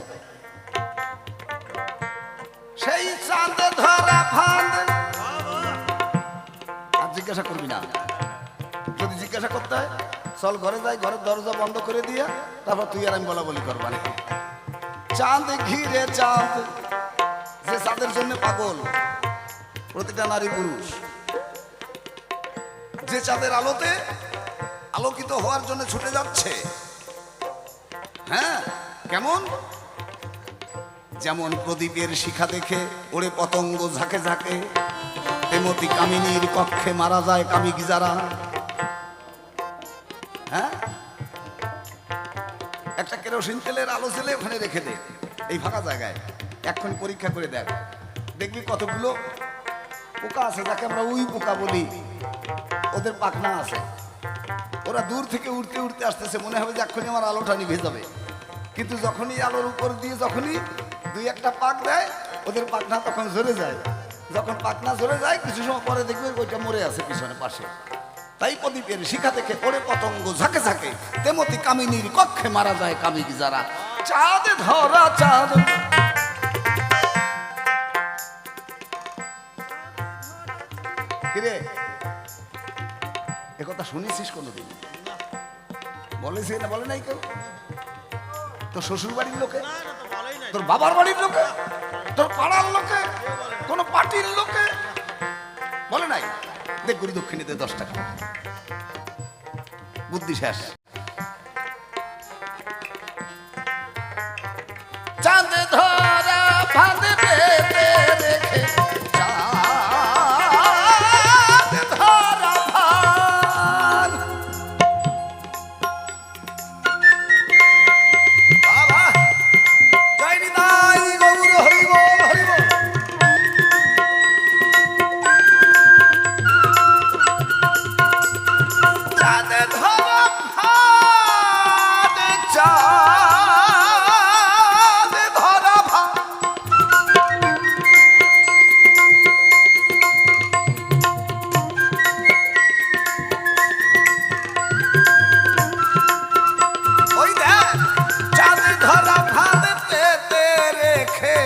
সেই চাঁদ ধরা ফাঁদ। আর জিজ্ঞাসা করবি না, যদি জিজ্ঞাসা করতে হয় চল ঘরে যাই, ঘরের দরজা বন্ধ করে দিয়ে তারপর তুই আর আমি বলা বলি করবা। চাঁদ ঘিরে চাঁদ, যে চাঁদের জন্য পাগল প্রতিটা নারী পুরুষ, যে চাঁদের আলোতে আলোকিত হওয়ার জন্য ছুটে যাচ্ছে। হ্যাঁ, কেমন? যেমন প্রদীপের শিখা দেখে ওরে পতঙ্গ ঝাঁকে ঝাঁকে, তেমতি কামিনীর কক্ষে মারা যায় কামিক যারা। হ্যাঁ, একটা কেরোসিন তেলের আলো জ্বেলে ওখানে রেখে দে এই ফাঁকা জায়গায়, এখন পরীক্ষা করে দেখ, দেখবি কতগুলো পোকা আছে, যাকে আমরা উই পোকা বলি, ওদের পাখনা আছে। ওরা দূর থেকে উঠতে উঠতে আসতেছে, মনে হবে যে এক্ষুনি আমার আলোটা নিভে যাবে। কিন্তু যখনই আলোর উপর দিয়ে যখনই দুই একটা পাক দেয়, ওদের পাখনা তখন ঝরে যায়। যখন পাখনা ঝরে যায় কিছু সময় পরে দেখবে ওইটা মরে আছে পিছনে পাশে। তাই প্রদীপের শিখা থেকে ওরে পতঙ্গ ঝাঁকে ঝাঁকে, তেমতি কামিনীর কক্ষে মারা যায় কামিনী যারা। চাঁদ ধরা চাঁদ, কিরে একথা শুনেছিস কোনোদিন? বলেছে না বলে নাই কেউ? তোর শ্বশুর বাড়ির লোকে, তোর বাবার বাড়ির লোকে, তোর পাড়ার লোকে, কোন পার্টির লোকে বলে নাই? দেখ গুরু দক্ষিণে দে 10 টাকা, বুদ্ধি শেষ। চাঁদ ধরা ফাঁদ পেতে রেখে, চাঁদ ধরা ফাঁদ। বাবা জয় নিতাই গৌর হরি বল, হরি বল। চাঁদ ধরা ফাঁদ, চাঁদ ধরা ফাঁদ। ওই দেখ চাঁদ ধরা ফাঁদ পেতে রেখে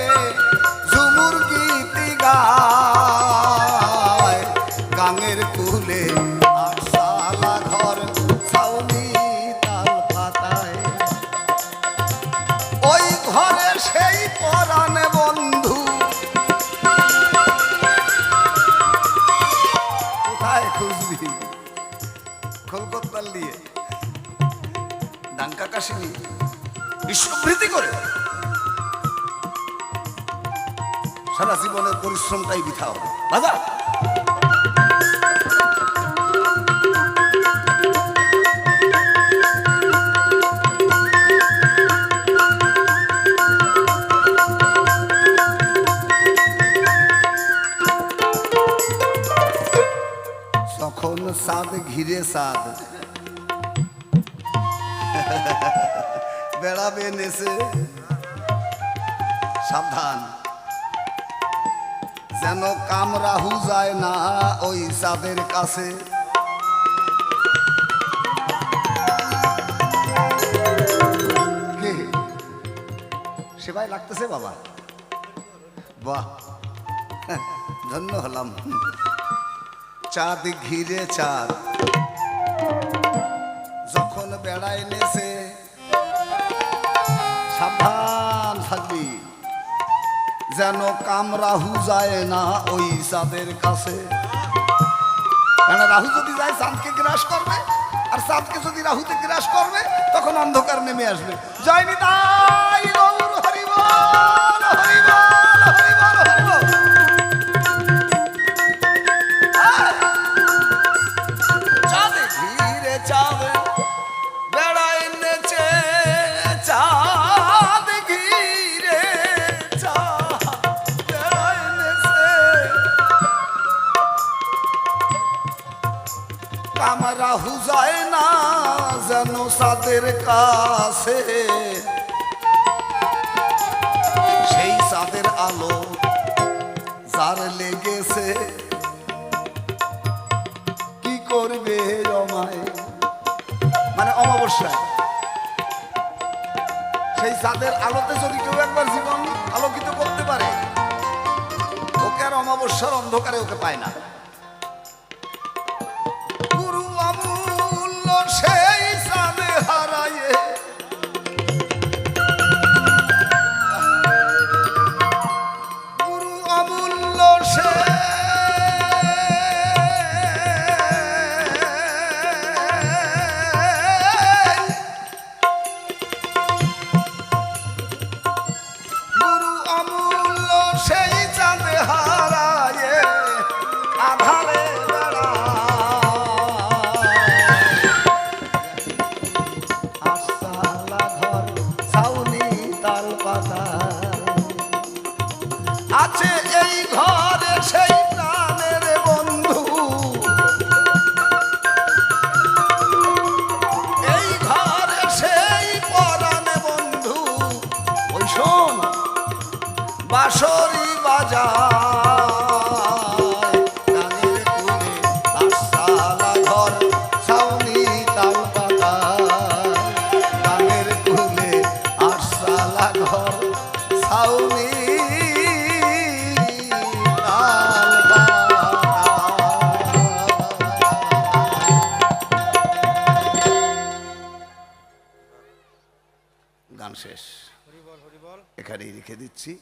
ঝুমুর গীতি গায়, গাঙের কুলে আটশালা ঘর ছাউনি তাল পাতায়। ওই ঘরে সেই পরাণে বন্ধু, কোথায় খুঁজবি? কলকাতার দিয়ে ডাঙ্কা কাশিনি বিশ্ববৃত্তি করে সারা জীবনের পরিশ্রমটাই বৃথা হবে। দাদা যখন সাদ ঘিরে সাদ বেড়াবে নেছে, সাবধান যেন কাম রাহু যায় না ওই চাঁদের কাছে। কে সেবাই লাগতেছে বাবা? বাহ, ধন্য হলাম। চাঁদ ঘিরে চাঁদ যখন বেড়ায় নেছে, সাবধান থাকবি যেন কাম রাহু যায় না ওই চাঁদের কাছে। কেন রাহু যদি যায় চাঁদকে গ্রাস করবে, আর চাঁদকে যদি রাহুতে গ্রাস করবে তখন অন্ধকার নেমে আসবে। জয় নিতাই গৌর হরি বল, হরি বল, হরি বল, হরি বল। চাঁদ ঘিরে চাঁদ বেড়ায় নেচে, চাঁদ ঘিরে চাঁদ বেড়ায় নেচে, কাম রাহু যায় না যেন চাঁদের কাছে। সেই চাঁদের আলো যার লেগেছে, কি করবে রমায়, মানে অমাবস্যায় সেই চাঁদের আলোতে যদি কেউ একবার জীবন আলোকিত করতে পারে, ওকে আর অমাবস্যার অন্ধকারে ওকে পায় না। গুরু অমূল্য সেই চাঁদে হারায়ে, গুরু অমূল্য সেই আছে এই ঘরে সেই প্রাণের বন্ধু, লিখে দিচ্ছি